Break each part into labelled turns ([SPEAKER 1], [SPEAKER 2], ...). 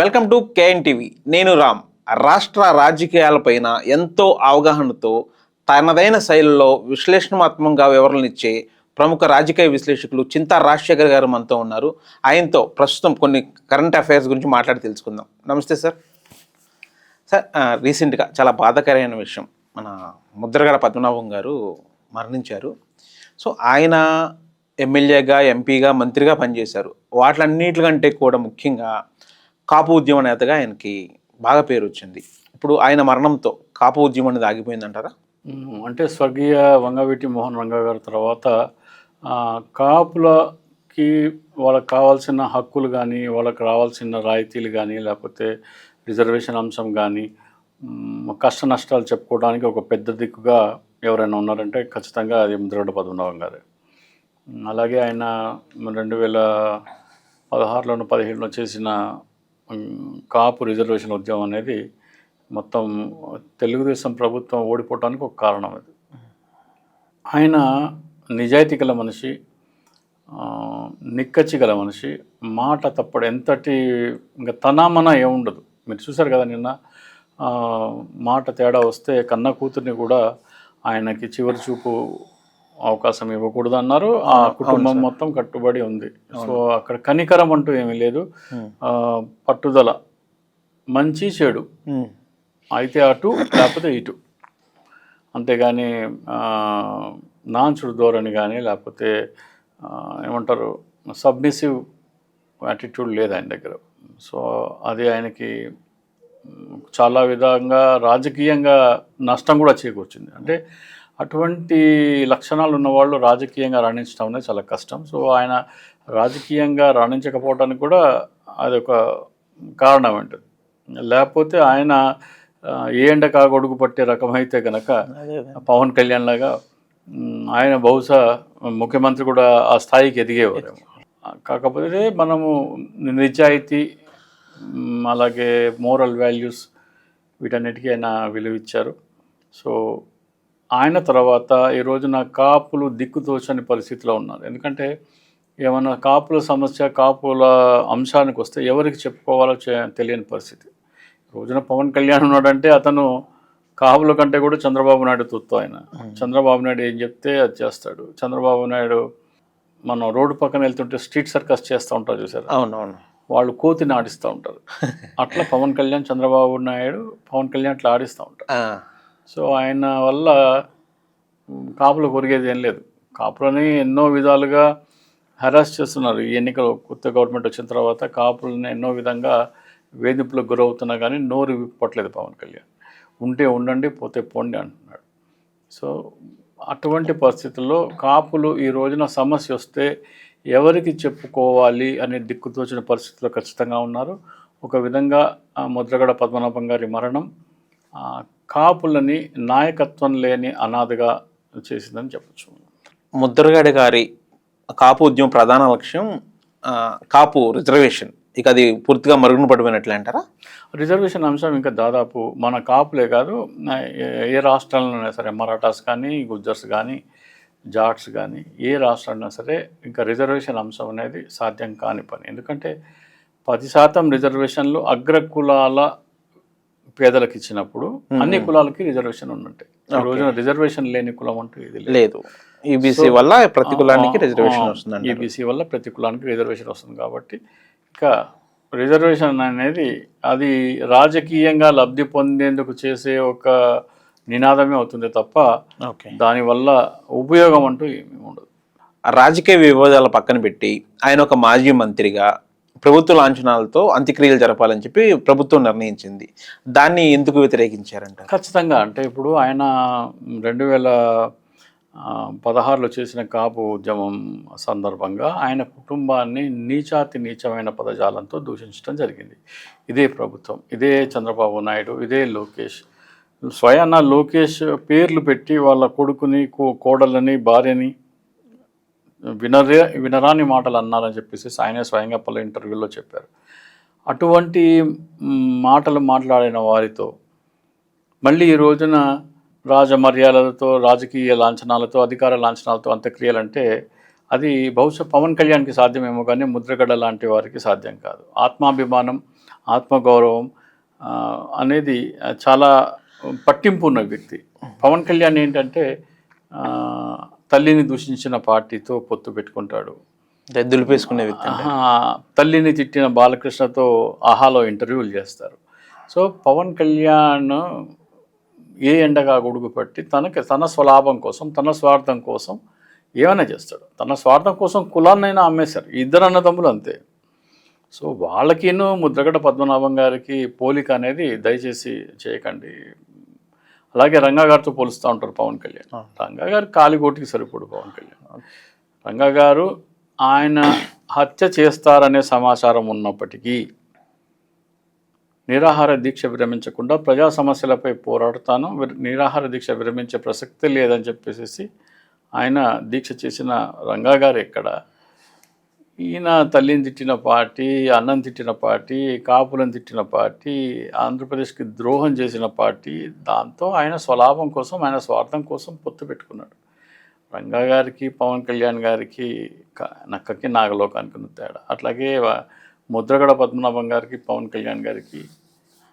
[SPEAKER 1] Welcome to KN TV. నేను రామ్. రాష్ట్ర రాజకీయాలపైన ఎంతో అవగాహనతో తనదైన శైలిలో విశ్లేషణాత్మకంగా వివరణలిచ్చే ప్రముఖ రాజకీయ విశ్లేషకులు చింతా రాజశేఖర్ గారు మనతో ఉన్నారు. ఆయనతో ప్రస్తుతం కొన్ని కరెంట్ అఫైర్స్ గురించి మాట్లాడి తెలుసుకుందాం. నమస్తే సార్. సార్, రీసెంట్గా చాలా బాధాకరమైన విషయం, మన ముద్రగడ పద్మనాభం గారు మరణించారు. సో ఆయన ఎమ్మెల్యేగా, ఎంపీగా, మంత్రిగా పనిచేశారు. వాటిలన్నిటికంటే కూడా ముఖ్యంగా కాపు ఉద్యమ నేతగా ఆయనకి బాగా పేరు వచ్చింది. ఇప్పుడు ఆయన మరణంతో కాపు ఉద్యమం అనేది ఆగిపోయిందంటారా?
[SPEAKER 2] అంటే స్వర్గీయ వంగవీటి మోహన్ రంగా గారి తర్వాత కాపులకి వాళ్ళకి కావాల్సిన హక్కులు కానీ, వాళ్ళకి రావాల్సిన రాయితీలు కానీ, లేకపోతే రిజర్వేషన్ అంశం కానీ, కష్ట నష్టాలు చెప్పుకోవడానికి ఒక పెద్ద దిక్కుగా ఎవరైనా ఉన్నారంటే ఖచ్చితంగా అది ముద్రగడ పద్మనాభం గారే. అలాగే ఆయన 2016లోను 17లో చేసిన కాపు రిజర్వేషన్ ఉద్యమం అనేది మొత్తం తెలుగుదేశం ప్రభుత్వం ఓడిపోవడానికి ఒక కారణం అది. ఆయన నిజాయితీ గల మనిషి, నిక్కచ్చి గల మనిషి, మాట తప్పడు. ఎంతటి ఇంకా తనామన ఏముండదు. మీరు చూశారు కదా నిన్న, మాట తేడా వస్తే కన్న కూతుర్ని కూడా ఆయనకి చివరి చూపు అవకాశం ఇవ్వకూడదు అన్నారు. ఆ కుటుంబం మొత్తం కట్టుబడి ఉంది. సో అక్కడ కనికరం అంటూ ఏమీ లేదు. పట్టుదల, మంచి చెడు అయితే అటు లేకపోతే ఇటు, అంతేగాని నాన్చుడు ధోరణి కానీ, లేకపోతే ఏమంటారు సబ్మిసివ్ యాటిట్యూడ్ లేదు ఆయన దగ్గర. సో అది ఆయనకి చాలా విధంగా రాజకీయంగా నష్టం కూడా చేకూర్చింది. అంటే అటువంటి లక్షణాలు ఉన్నవాళ్ళు రాజకీయంగా రాణించడం అనేది చాలా కష్టం. సో ఆయన రాజకీయంగా రాణించకపోవడానికి కూడా అదొక కారణం ఉంటుంది. లేకపోతే ఆయన ఏ ఎండకా గొడుగు పట్టే రకమైతే కనుక పవన్ కళ్యాణ్ లాగా ఆయన బహుశా ముఖ్యమంత్రి కూడా ఆ స్థాయికి ఎదిగేవారేమో. కాకపోతే మనము నిజాయితీ, అలాగే మోరల్ వాల్యూస్, వీటన్నిటికీ ఆయన విలువ ఇచ్చారు. సో ఆయన తర్వాత ఈ రోజున కాపులు దిక్కుతోచని పరిస్థితిలో ఉన్నారు. ఎందుకంటే ఏమన్నా కాపుల సమస్య, కాపుల అంశానికి వస్తే ఎవరికి చెప్పుకోవాలో తెలియని పరిస్థితి. రోజున పవన్ కళ్యాణ్ ఉన్నాడంటే అతను కాపుల కంటే కూడా చంద్రబాబు నాయుడు తూత్తు. ఆయన చంద్రబాబు నాయుడు ఏం చెప్తే అది చేస్తాడు. చంద్రబాబు నాయుడు మనం రోడ్డు పక్కన వెళ్తుంటే స్ట్రీట్ సర్కస్ చేస్తూ ఉంటారు చూసారు.
[SPEAKER 1] అవునవును,
[SPEAKER 2] వాళ్ళు కోతిని ఆడిస్తూ ఉంటారు. అట్లా పవన్ కళ్యాణ్, చంద్రబాబు నాయుడు పవన్ కళ్యాణ్ అట్లా ఆడిస్తూ ఉంటారు. సో ఆయన వల్ల కాపులు కొరిగేది ఏం లేదు. కాపులని ఎన్నో విధాలుగా హెరాస్ చేస్తున్నారు. ఈ ఎన్నికలు కొత్త గవర్నమెంట్ వచ్చిన తర్వాత కాపులని ఎన్నో విధంగా వేధింపులకు గురవుతున్నా కానీ నోరు విప్పట్లేదు పవన్ కళ్యాణ్. ఉంటే ఉండండి, పోతే పోండి అంటున్నాడు. సో అటువంటి పరిస్థితుల్లో కాపులు ఈ రోజున సమస్య వస్తే ఎవరికి చెప్పుకోవాలి అనే దిక్కుతోచిన పరిస్థితుల్లో ఖచ్చితంగా ఉన్నారు. ఒక విధంగా ముద్రగడ పద్మనాభం గారి మరణం కాపులని నాయకత్వం లేని అనాథగా చేసిందని చెప్పచ్చు.
[SPEAKER 1] ముద్రగడ గారి కాపు ఉద్యమం ప్రధాన లక్ష్యం కాపు రిజర్వేషన్. ఇక అది పూర్తిగా మరుగున పడిపోయినట్లే అంటారా?
[SPEAKER 2] రిజర్వేషన్ అంశం ఇంకా దాదాపు మన కాపులే కాదు, ఏ రాష్ట్రాలైనా సరే, మరాఠాస్ కానీ, గుజ్జర్స్ కానీ, జాట్స్ కానీ, ఏ రాష్ట్రాలైనా సరే ఇంకా రిజర్వేషన్ అంశం అనేది సాధ్యం కాని పని. ఎందుకంటే 10% రిజర్వేషన్లు అగ్రకులాల పేదలకు ఇచ్చినప్పుడు అన్ని కులాలకి రిజర్వేషన్ ఉన్నట్టే. ఈ రోజున రిజర్వేషన్ లేని కులం అంటూ ఇది
[SPEAKER 1] లేదు. ఈబీసీ వల్ల ప్రతి కులానికి రిజర్వేషన్ వస్తుంది.
[SPEAKER 2] ఈబీసీ వల్ల ప్రతి కులానికి రిజర్వేషన్ వస్తుంది. కాబట్టి ఇక రిజర్వేషన్ అనేది అది రాజకీయంగా లబ్ధి పొందేందుకు చేసే ఒక నినాదమే అవుతుంది తప్ప దానివల్ల ఉపయోగం అంటూ ఏమీ ఉండదు.
[SPEAKER 1] రాజకీయ వివాదాల పక్కన పెట్టి ఆయన ఒక మాజీ మంత్రిగా ప్రభుత్వ లాంఛనాలతో అంత్యక్రియలు జరపాలని చెప్పి ప్రభుత్వం నిర్ణయించింది. దాన్ని ఎందుకు వ్యతిరేకించారంట?
[SPEAKER 2] ఖచ్చితంగా అంటే ఇప్పుడు ఆయన 2016లో చేసిన కాపు ఉద్యమం సందర్భంగా ఆయన కుటుంబాన్ని నీచమైన పదజాలంతో దూషించడం జరిగింది. ఇదే ప్రభుత్వం, ఇదే చంద్రబాబు నాయుడు, ఇదే లోకేష్, స్వయాన లోకేష్ పేర్లు పెట్టి వాళ్ళ కొడుకుని, కోడలని, భార్యని వినరాని మాటలు అన్నారని చెప్పేసి ఆయనే స్వయంగా పలు ఇంటర్వ్యూల్లో చెప్పారు. అటువంటి మాటలు మాట్లాడిన వారితో మళ్ళీ ఈ రోజున రాజమర్యాదలతో, రాజకీయ లాంఛనాలతో, అధికార లాంఛనాలతో అంత్యక్రియలంటే అది బహుశా పవన్ కళ్యాణ్కి సాధ్యమేమో కానీ ముద్రగడ లాంటి వారికి సాధ్యం కాదు. ఆత్మాభిమానం, ఆత్మగౌరవం అనేది చాలా పట్టింపు ఉన్న వ్యక్తి. పవన్ కళ్యాణ్ ఏంటంటే తల్లిని దూషించిన పార్టీతో పొత్తు పెట్టుకుంటాడు,
[SPEAKER 1] దులిపేసుకునే వ్యక్తి.
[SPEAKER 2] తల్లిని తిట్టిన బాలకృష్ణతో ఆహాలో ఇంటర్వ్యూలు చేస్తారు. సో పవన్ కళ్యాణ్ ఏ ఎండగా గొడుగు పట్టి తన స్వలాభం కోసం, తన స్వార్థం కోసం ఏమైనా చేస్తాడు. తన స్వార్థం కోసం కులాన్నైనా అమ్మేశారు. ఇద్దరు అన్నదమ్ములు అంతే. సో వాళ్ళకిను ముద్రగడ పద్మనాభం గారికి పోలిక అనేది దయచేసి చేయకండి. అలాగే రంగా గారితో పోలుస్తూ ఉంటారు పవన్ కళ్యాణ్. రంగా గారు కాలిగోటికి సరిపోడు పవన్ కళ్యాణ్. రంగా గారు ఆయన హత్య చేస్తారనే సమాచారం ఉన్నప్పటికీ నిరాహార దీక్ష విరమించకుండా ప్రజా సమస్యలపై పోరాడుతాను, నిరాహార దీక్ష విరమించే ప్రసక్తి లేదని చెప్పేసి ఆయన దీక్ష చేసిన రంగా గారు ఎక్కడ? ఈయన తల్లిని తిట్టిన పార్టీ, అన్నం తిట్టిన పార్టీ, కాపులను తిట్టిన పార్టీ, ఆంధ్రప్రదేశ్కి ద్రోహం చేసిన పార్టీ, దాంతో ఆయన స్వలాభం కోసం, ఆయన స్వార్థం కోసం పొత్తు పెట్టుకున్నాడు. రంగా గారికి పవన్ కళ్యాణ్ గారికి నక్కకి నాగలోకానికి ఉన్న తేడా. అట్లాగే ముద్రగడ పద్మనాభం గారికి పవన్ కళ్యాణ్ గారికి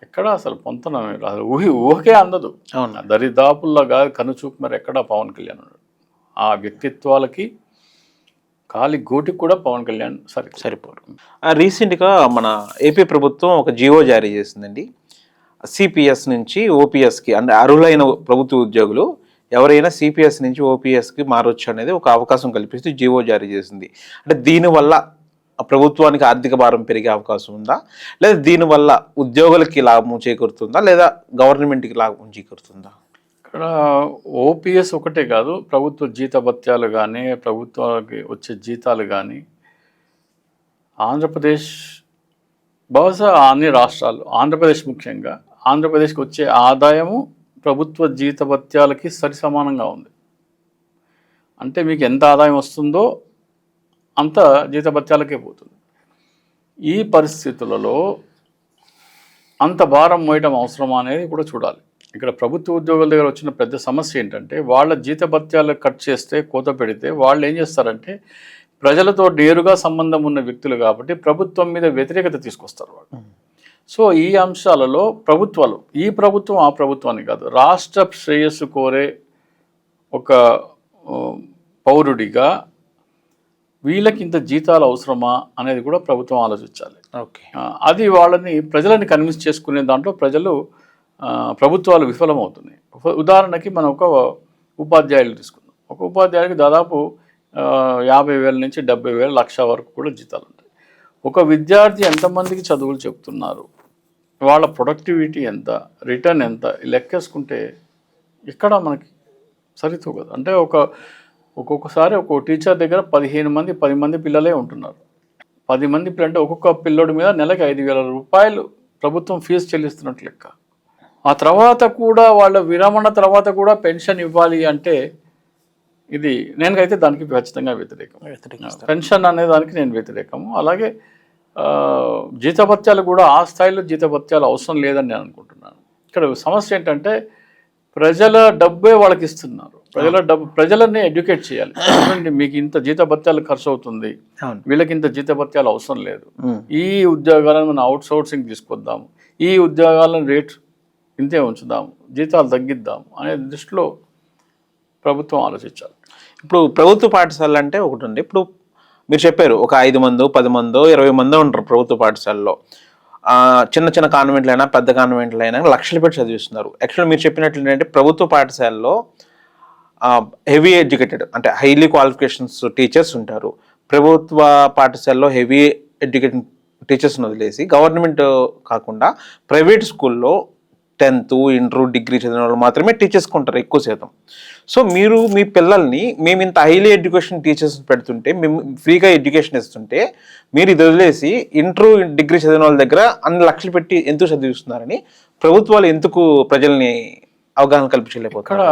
[SPEAKER 2] ఎక్కడ అసలు పొంతన అసలు ఊహకే అందదు.
[SPEAKER 1] అవును,
[SPEAKER 2] దరిదాపుల్లో కాదు, కనుచూపు మరి ఎక్కడ పవన్ కళ్యాణ్ ఉన్నాడు. ఆ వ్యక్తిత్వాలకి కాలి గోటికి కూడా పవన్ కళ్యాణ్ సరిపోరు.
[SPEAKER 1] రీసెంట్గా మన ఏపీ ప్రభుత్వం ఒక జీవో జారీ చేసిందండి. సిపిఎస్ నుంచి ఓపీఎస్కి, అంటే అర్హులైన ప్రభుత్వ ఉద్యోగులు ఎవరైనా సిపిఎస్ నుంచి ఓపీఎస్కి మారొచ్చు అనేది ఒక అవకాశం కల్పిస్తూ జీవో జారీ చేసింది. అంటే దీనివల్ల ప్రభుత్వానికి ఆర్థిక భారం పెరిగే అవకాశం ఉందా, లేదా దీనివల్ల ఉద్యోగులకి లాభం చేకూరుతుందా, లేదా గవర్నమెంట్కి లాభం చేకూరుతుందా?
[SPEAKER 2] ఇక్కడ ఓపీఎస్ ఒకటే కాదు, ప్రభుత్వ జీతభత్యాలు కానీ, ప్రభుత్వానికి వచ్చే జీతాలు కానీ ఆంధ్రప్రదేశ్, బహుశా అన్ని రాష్ట్రాలు, ఆంధ్రప్రదేశ్ ముఖ్యంగా, ఆంధ్రప్రదేశ్కి వచ్చే ఆదాయము ప్రభుత్వ జీతభత్యాలకి సరిసమానంగా ఉంది. అంటే మీకు ఎంత ఆదాయం వస్తుందో అంత జీతభత్యాలకే పోతుంది. ఈ పరిస్థితులలో అంత భారం మోయటం అవసరమా అనేది కూడా చూడాలి. ఇక్కడ ప్రభుత్వ ఉద్యోగుల దగ్గర వచ్చిన పెద్ద సమస్య ఏంటంటే, వాళ్ళ జీతభత్యాలు కట్ చేస్తే, కోత పెడితే వాళ్ళు ఏం చేస్తారంటే, ప్రజలతో నేరుగా సంబంధం ఉన్న వ్యక్తులు కాబట్టి ప్రభుత్వం మీద వ్యతిరేకత తీసుకొస్తారు వాళ్ళు. సో ఈ అంశాలలో ప్రభుత్వాలు, ఈ ప్రభుత్వం ఆ ప్రభుత్వాన్ని కాదు, రాష్ట్ర శ్రేయస్సు కోరే ఒక పౌరుడిగా వీళ్ళకి ఇంత జీతాలు అవసరమా అనేది కూడా ప్రభుత్వం ఆలోచించాలి.
[SPEAKER 1] ఓకే,
[SPEAKER 2] అది ప్రజలని కన్విన్స్ చేసుకునే దాంట్లో ప్రభుత్వాలు విఫలమవుతున్నాయి. ఉదాహరణకి మనం ఒక ఉపాధ్యాయులు తీసుకుందాం. ఒక ఉపాధ్యాయుడికి దాదాపు 50,000 నుంచి 70,000, 1,00,000 వరకు కూడా జీతాలు ఉంటాయి. ఒక విద్యార్థి ఎంతమందికి చదువులు చెప్తున్నారు, వాళ్ళ ప్రొడక్టివిటీ ఎంత, రిటర్న్ ఎంత లెక్కేసుకుంటే ఇక్కడ మనకి సరితూగదు. అంటే ఒక్కొక్కసారి ఒక టీచర్ దగ్గర 15 మంది 10 మంది పిల్లలే ఉంటున్నారు. 10 మంది పిల్లలు అంటే ఒక్కొక్క పిల్లోడి మీద నెలకి 5,000 రూపాయలు ప్రభుత్వం ఫీజు చెల్లిస్తున్నట్లు లెక్క. ఆ తర్వాత కూడా వాళ్ళ విరమణ తర్వాత కూడా పెన్షన్ ఇవ్వాలి అంటే ఇది నేనైతే దానికి ఖచ్చితంగా వ్యతిరేకం. పెన్షన్ అనే దానికి నేను వ్యతిరేకము. అలాగే జీతభత్యాలు కూడా ఆ స్థాయిలో జీతభత్యాలు అవసరం లేదని నేను అనుకుంటున్నాను. ఇక్కడ సమస్య ఏంటంటే, ప్రజల డబ్బే వాళ్ళకి ఇస్తున్నారు. ప్రజలనే ఎడ్యుకేట్ చేయాలి. మీకు ఇంత జీతభత్యాలు ఖర్చు అవుతుంది, వీళ్ళకి ఇంత జీతభత్యాలు అవసరం లేదు, ఈ ఉద్యోగాలను మనం అవుట్సోర్సింగ్ తీసుకొద్దాము, ఈ ఉద్యోగాలను రేట్ ఇంతే ఉంచుదాము, జీతాలు తగ్గిద్దాము అనే దృష్టిలో ప్రభుత్వం ఆలోచించాలి.
[SPEAKER 1] ఇప్పుడు ప్రభుత్వ పాఠశాలలు అంటే ఒకటి ఉంది. ఇప్పుడు మీరు చెప్పారు ఒక 5 మందో 10 మందో 20 మందో ఉంటారు ప్రభుత్వ పాఠశాలలో. చిన్న చిన్న కాన్వెంట్లు అయినా పెద్ద కాన్వెంట్లు అయినా లక్షలు పెట్టి చదివిస్తున్నారు. యాక్చువల్లీ మీరు చెప్పినట్లు ఏంటంటే, ప్రభుత్వ పాఠశాలలో హెవీ ఎడ్యుకేటెడ్ అంటే హైలీ క్వాలిఫికేషన్స్ టీచర్స్ ఉంటారు. ప్రభుత్వ పాఠశాలలో హెవీ ఎడ్యుకేటెడ్ టీచర్స్ని వదిలేసి గవర్నమెంట్ కాకుండా ప్రైవేట్ స్కూల్లో 10th, ఇంటర్, డిగ్రీ చదివిన వాళ్ళు మాత్రమే టీచర్స్కి ఉంటారు ఎక్కువ శాతం. సో మీరు మీ పిల్లల్ని మేము ఇంత హైలీ ఎడ్యుకేషన్ టీచర్స్ పెడుతుంటే, మేము ఫ్రీగా ఎడ్యుకేషన్ ఇస్తుంటే, మీరు ఇది వదిలేసి ఇంటర్, డిగ్రీ చదివిన వాళ్ళ దగ్గర అన్ని లక్షలు పెట్టి ఎందుకు చదివిస్తున్నారని ప్రభుత్వాలు ఎందుకు ప్రజల్ని అవగాహన కల్పించలేకపోతారు?
[SPEAKER 2] ఇక్కడ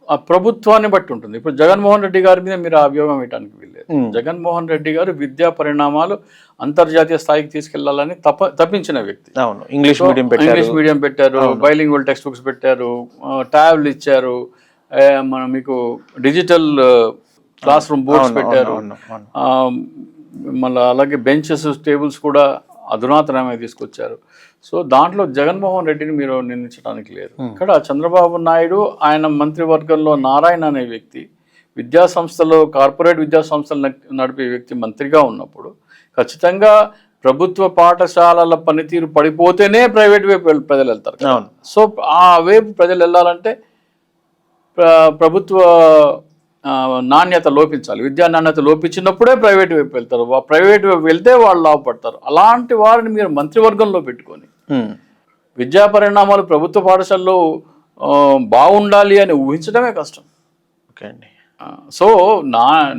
[SPEAKER 2] ఆ ప్రభుత్వాన్ని బట్టి ఉంటుంది. ఇప్పుడు జగన్మోహన్ రెడ్డి గారి మీద మీరు అభియోగం వేయడానికి వీల్లేదు. జగన్మోహన్ రెడ్డి గారు విద్యా పరిణామాలు అంతర్జాతీయ స్థాయికి తీసుకెళ్లాలని తప్పించిన వ్యక్తి.
[SPEAKER 1] అవును, ఇంగ్లీష్
[SPEAKER 2] మీడియం పెట్టారు, బైలింగ్వల్ టెక్స్ట్ బుక్స్ పెట్టారు, ట్యాబ్లు ఇచ్చారు, మీకు డిజిటల్ క్లాస్ రూమ్ బోర్డ్స్ పెట్టారు, మళ్ళీ అలాగే బెంచెస్, టేబుల్స్ కూడా అధునాతనమే తీసుకొచ్చారు. సో దాంట్లో జగన్మోహన్ రెడ్డిని మీరు నిందించడానికి లేదు. ఇక్కడ చంద్రబాబు నాయుడు ఆయన మంత్రివర్గంలో నారాయణ అనే వ్యక్తి విద్యా సంస్థలో కార్పొరేట్ విద్యా సంస్థలు నడిపే వ్యక్తి మంత్రిగా ఉన్నప్పుడు ఖచ్చితంగా ప్రభుత్వ పాఠశాలల పనితీరు పడిపోతేనే ప్రైవేట్ వైపు ప్రజలు వెళ్తారు. సో ఆ వైపు ప్రజలు వెళ్ళాలంటే ప్రభుత్వ నాణ్యత లోపించాలి. విద్యా నాణ్యత లోపించినప్పుడే ప్రైవేట్ వైపు వెళ్తారు. ప్రైవేట్ వైపు వెళ్తే వాళ్ళు లాభపడతారు. అలాంటి వారిని మీరు మంత్రివర్గంలో పెట్టుకొని విద్యా పరిణామాలు ప్రభుత్వ పాఠశాలలో బాగుండాలి అని ఊహించడమే కష్టం.
[SPEAKER 1] ఓకే అండి.
[SPEAKER 2] సో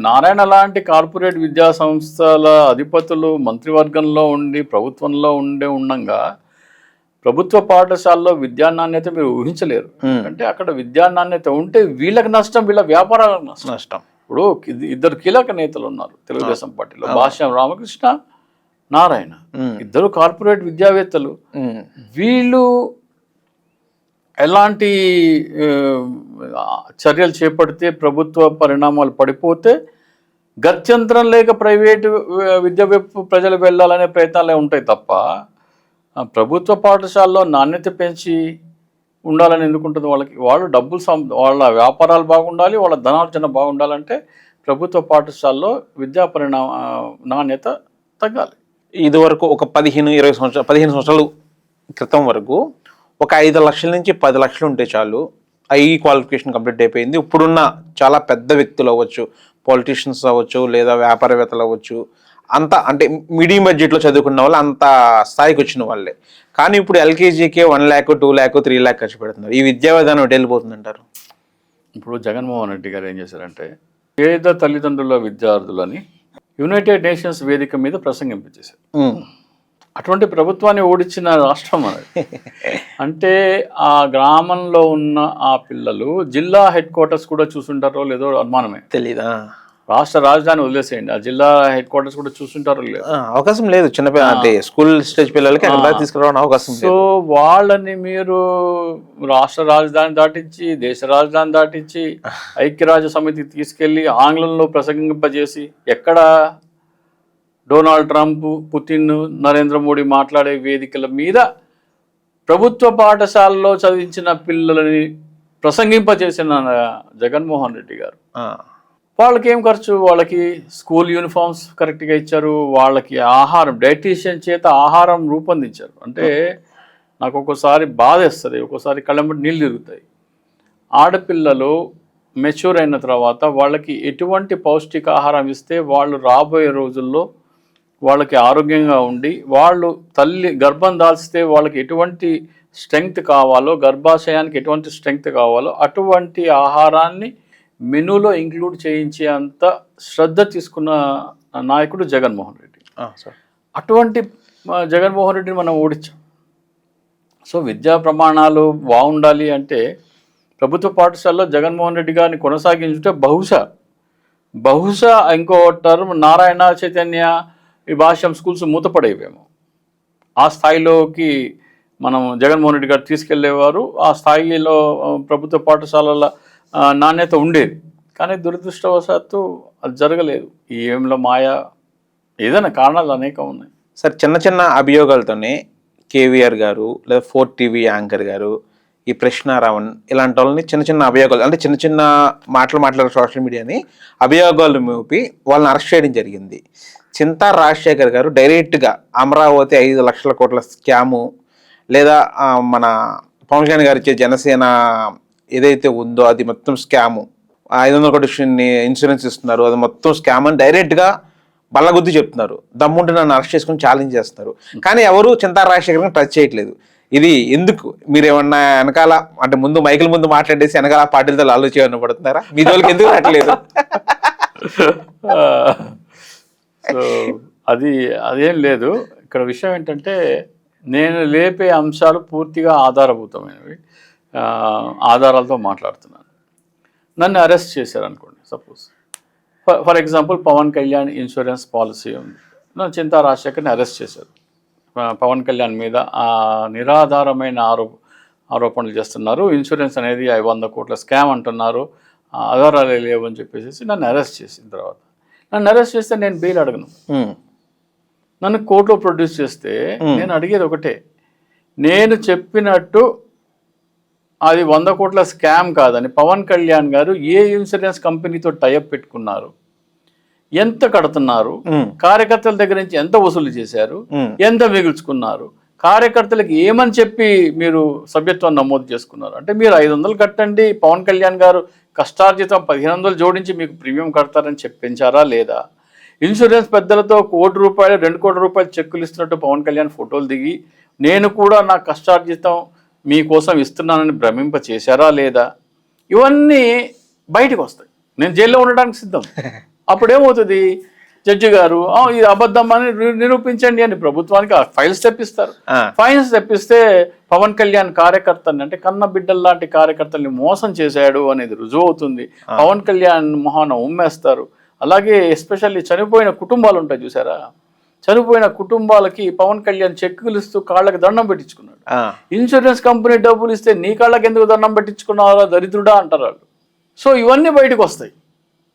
[SPEAKER 2] నారాయణ లాంటి కార్పొరేట్ విద్యా సంస్థల అధిపతులు మంత్రివర్గంలో ఉండి ప్రభుత్వంలో ఉండంగా ప్రభుత్వ పాఠశాలలో విద్యా నాణ్యత మీరు ఊహించలేరు. అంటే అక్కడ విద్యా నాణ్యత ఉంటే వీళ్ళకి నష్టం, వీళ్ళ వ్యాపారాలకు నష్టం. ఇప్పుడు ఇద్దరు కీలక నేతలు ఉన్నారు తెలుగుదేశం పార్టీలో, భాష్యం రామకృష్ణ, నారాయణ, ఇద్దరు కార్పొరేట్ విద్యావేత్తలు. వీళ్ళు ఎలాంటి చర్యలు చేపడితే ప్రభుత్వ పరిణామాలు పడిపోతే గత్యంతరం లేక ప్రైవేటు విద్య వైపు ప్రజలు వెళ్ళాలనే ప్రయత్నాలే ఉంటాయి తప్ప ప్రభుత్వ పాఠశాలలో నాణ్యత పెంచి ఉండాలని ఎందుకుంటుంది వాళ్ళకి? వాళ్ళు డబ్బులు వాళ్ళ వ్యాపారాలు బాగుండాలి, వాళ్ళ ధనార్జన బాగుండాలంటే ప్రభుత్వ పాఠశాలలో విద్యా నాణ్యత తగ్గాలి.
[SPEAKER 1] ఇదివరకు ఒక 15 సంవత్సరాల క్రితం వరకు ఒక 5 లక్షల నుంచి 10 లక్షలు ఉంటే చాలు, ఐఈ క్వాలిఫికేషన్ కంప్లీట్ అయిపోయింది. ఇప్పుడున్న చాలా పెద్ద వ్యక్తులు అవ్వచ్చు, పొలిటీషియన్స్ అవ్వచ్చు, లేదా వ్యాపారవేత్తలు అవ్వచ్చు, అంత అంటే మీడియం బడ్జెట్లో చదువుకున్న వాళ్ళు అంత స్థాయికి వచ్చిన వాళ్ళే. కానీ ఇప్పుడు ఎల్కేజీకే 1 lakh, 2 lakh, 3 lakh ఖర్చు పెడుతున్నారు. ఈ విద్యా విధానం ఎటు వెళ్ళిపోతుందంటారు?
[SPEAKER 2] ఇప్పుడు జగన్మోహన్ రెడ్డి గారు ఏం చేశారంటే పేద తల్లిదండ్రుల విద్యార్థులని యునైటెడ్ నేషన్స్ వేదిక మీద ప్రసంగింపజేశారు. అటువంటి ప్రభుత్వాన్ని ఓడించిన రాష్ట్రం అది. అంటే ఆ గ్రామంలో ఉన్న ఆ పిల్లలు జిల్లా హెడ్ క్వార్టర్స్ కూడా చూసుంటారో లేదో అనుమానమే.
[SPEAKER 1] తెలీదా?
[SPEAKER 2] రాష్ట్ర రాజధాని వదిలేసేయండి, ఆ జిల్లా హెడ్ క్వార్టర్స్ కూడా చూసుంటారో లేదు,
[SPEAKER 1] అవకాశం లేదు. చిన్న అంటే స్కూల్ స్టేజ్ పిల్లలకి తీసుకురావడం అవకాశం.
[SPEAKER 2] సో వాళ్ళని మీరు రాష్ట్ర రాజధాని దాటించి, దేశ రాజధాని దాటించి ఐక్యరాజ్య సమితికి తీసుకెళ్లి ఆంగ్లంలో ప్రసంగింపజేసి, ఎక్కడ Donald Trump, Putin, Narendra Modi మాట్లాడే వేదికల మీద ప్రభుత్వ పాఠశాలలో చదివించిన పిల్లలని ప్రసంగింపజేసిన జగన్మోహన్ రెడ్డి గారు వాళ్ళకి ఏం ఖర్చు? వాళ్ళకి స్కూల్ యూనిఫామ్స్ కరెక్ట్గా ఇచ్చారు, వాళ్ళకి ఆహారం డైటీషియన్ చేత ఆహారం రూపొందించారు. అంటే నాకు ఒక్కోసారి బాధేస్తుంది, ఒక్కోసారి కళ్ళెంబడి నీళ్ళు తిరుగుతాయి. ఆడపిల్లలు మెచ్యూర్ అయిన తర్వాత వాళ్ళకి ఎటువంటి పౌష్టికాహారం ఇస్తే వాళ్ళు రాబోయే రోజుల్లో వాళ్ళకి ఆరోగ్యంగా ఉండి, వాళ్ళు గర్భం దాల్చితే వాళ్ళకి ఎటువంటి స్ట్రెంగ్త్ కావాలో, గర్భాశయానికి ఎటువంటి స్ట్రెంగ్త్ కావాలో అటువంటి ఆహారాన్ని మెనూలో ఇంక్లూడ్ చేయించే అంత శ్రద్ధ తీసుకున్న నాయకుడు జగన్మోహన్ రెడ్డి. అటువంటి జగన్మోహన్ రెడ్డిని మనం ఓడించాం. సో విద్యా ప్రమాణాలు బాగుండాలి అంటే ప్రభుత్వ పాఠశాలలో జగన్మోహన్ రెడ్డి గారిని కొనసాగించుంటే బహుశా ఇంకో టర్మ్ నారాయణ, చైతన్య, ఈ భాష్యం స్కూల్స్ మూతపడేవేమో. ఆ స్థాయిలోకి మనం జగన్మోహన్ రెడ్డి గారు తీసుకెళ్లేవారు. ఆ స్థాయిలో ప్రభుత్వ పాఠశాలల నాణ్యత ఉండేది. కానీ దురదృష్టవశాత్తు అది జరగలేదు. ఏంలో మాయా, ఏదైనా కారణాలు అనేకం ఉన్నాయి.
[SPEAKER 1] సార్, చిన్న అభియోగాలతోనే కేవీఆర్ గారు లేదా 4 TV యాంకర్ గారు, ఈ ప్రశ్నారావణ్ ఇలాంటి వాళ్ళని చిన్న అభియోగాలు, అంటే చిన్న మాట్లాడారు సోషల్ మీడియాని అభియోగాలు మోపి వాళ్ళని అరెస్ట్ చేయడం జరిగింది. చింతా రాజశేఖర్ గారు డైరెక్ట్గా అమరావతి 5 లక్షల కోట్ల స్కాము, లేదా మన పవన్ కళ్యాణ్ గారు ఇచ్చే జనసేన ఏదైతే ఉందో అది మొత్తం స్కాము, 500 కోట్ల ఇన్సూరెన్స్ ఇస్తున్నారు, అది మొత్తం స్కామ్ అని డైరెక్ట్గా బల్లగుద్ది చెప్తున్నారు. దమ్ముంటే నన్ను అరెస్ట్ చేసుకుని ఛాలెంజ్ చేస్తున్నారు. కానీ ఎవరు చింతా రాజశేఖర్ని టచ్ చేయట్లేదు. ఇది ఎందుకు? మీరు ఏమన్నా వెనకాల, అంటే ముందు మైకుల ముందు మాట్లాడేసి వెనకాల పార్టీలతో ఆలోచన పడుతున్నారా? మీ జోలికి ఎందుకు రావట్లేదు?
[SPEAKER 2] సో అదేం లేదు. ఇక్కడ విషయం ఏంటంటే నేను లేపే అంశాలు పూర్తిగా ఆధారభూతమైనవి, ఆధారాలతో మాట్లాడుతున్నాను. నన్ను అరెస్ట్ చేశారు అనుకోండి, suppose for example Pawan Kalyan insurance policy ఉంది, నన్ను చింతా రాజశేఖర్ని అరెస్ట్ చేశారు. పవన్ కళ్యాణ్ మీద నిరాధారమైన ఆరోపణలు చేస్తున్నారు, ఇన్సూరెన్స్ అనేది 100 కోట్ల స్కామ్ అంటున్నారు, ఆధారాలు లేవని చెప్పేసి నన్ను అరెస్ట్ చేసిన తర్వాత, నన్ను అరెస్ట్ చేస్తే నేను బెయిల్ అడగను. నన్ను కోర్టులో ప్రొడ్యూస్ చేస్తే నేను అడిగేది ఒకటే, నేను చెప్పినట్టు అది 100 కోట్ల స్కామ్ కాదని పవన్ కళ్యాణ్ గారు ఏ ఇన్సూరెన్స్ కంపెనీతో టైఅప్ పెట్టుకున్నారు, ఎంత కడుతున్నారు, కార్యకర్తల దగ్గర నుంచి ఎంత వసూలు చేశారు, ఎంత మిగుల్చుకున్నారు, కార్యకర్తలకు ఏమని చెప్పి మీరు సభ్యత్వం నమోదు చేసుకున్నారు. అంటే మీరు 500 కట్టండి, పవన్ కళ్యాణ్ గారు కష్టార్జితం 1500 జోడించి మీకు ప్రీమియం కడతారని చెప్పించారా లేదా? ఇన్సూరెన్స్ పెద్దలతో ₹1 కోటి 2 కోట్ల రూపాయలు చెక్కులు ఇస్తున్నట్టు పవన్ కళ్యాణ్ ఫోటోలు దిగి నేను కూడా నా కష్టార్జితం మీకోసం ఇస్తున్నానని భ్రమింప చేశారా లేదా? ఇవన్నీ బయటకు వస్తాయి. నేను జైల్లో ఉండడానికి సిద్ధం. అప్పుడేమవుతుంది, జడ్జి గారు ఇది అబద్ధం అని నిరూపించండి అని ప్రభుత్వానికి ఫైల్స్ తెప్పిస్తారు. ఫైల్స్ తెప్పిస్తే పవన్ కళ్యాణ్ కార్యకర్తని, అంటే కన్న బిడ్డల లాంటి కార్యకర్తల్ని మోసం చేశాడు అనేది రుజువు అవుతుంది. పవన్ కళ్యాణ్ మొహాన ఉమ్మేస్తారు. అలాగే ఎస్పెషల్లీ చనిపోయిన కుటుంబాలు ఉంటాయి చూసారా, చనిపోయిన కుటుంబాలకి పవన్ కళ్యాణ్ చెక్కులు ఇస్తూ కాళ్ళకి దండం పెట్టించుకున్నాడు. ఇన్సూరెన్స్ కంపెనీ డబ్బులు ఇస్తే నీ కాళ్ళకి ఎందుకు దండం పెట్టించుకున్నారా దరిద్రుడా అంటారు వాళ్ళు. సో ఇవన్నీ బయటకు వస్తాయి.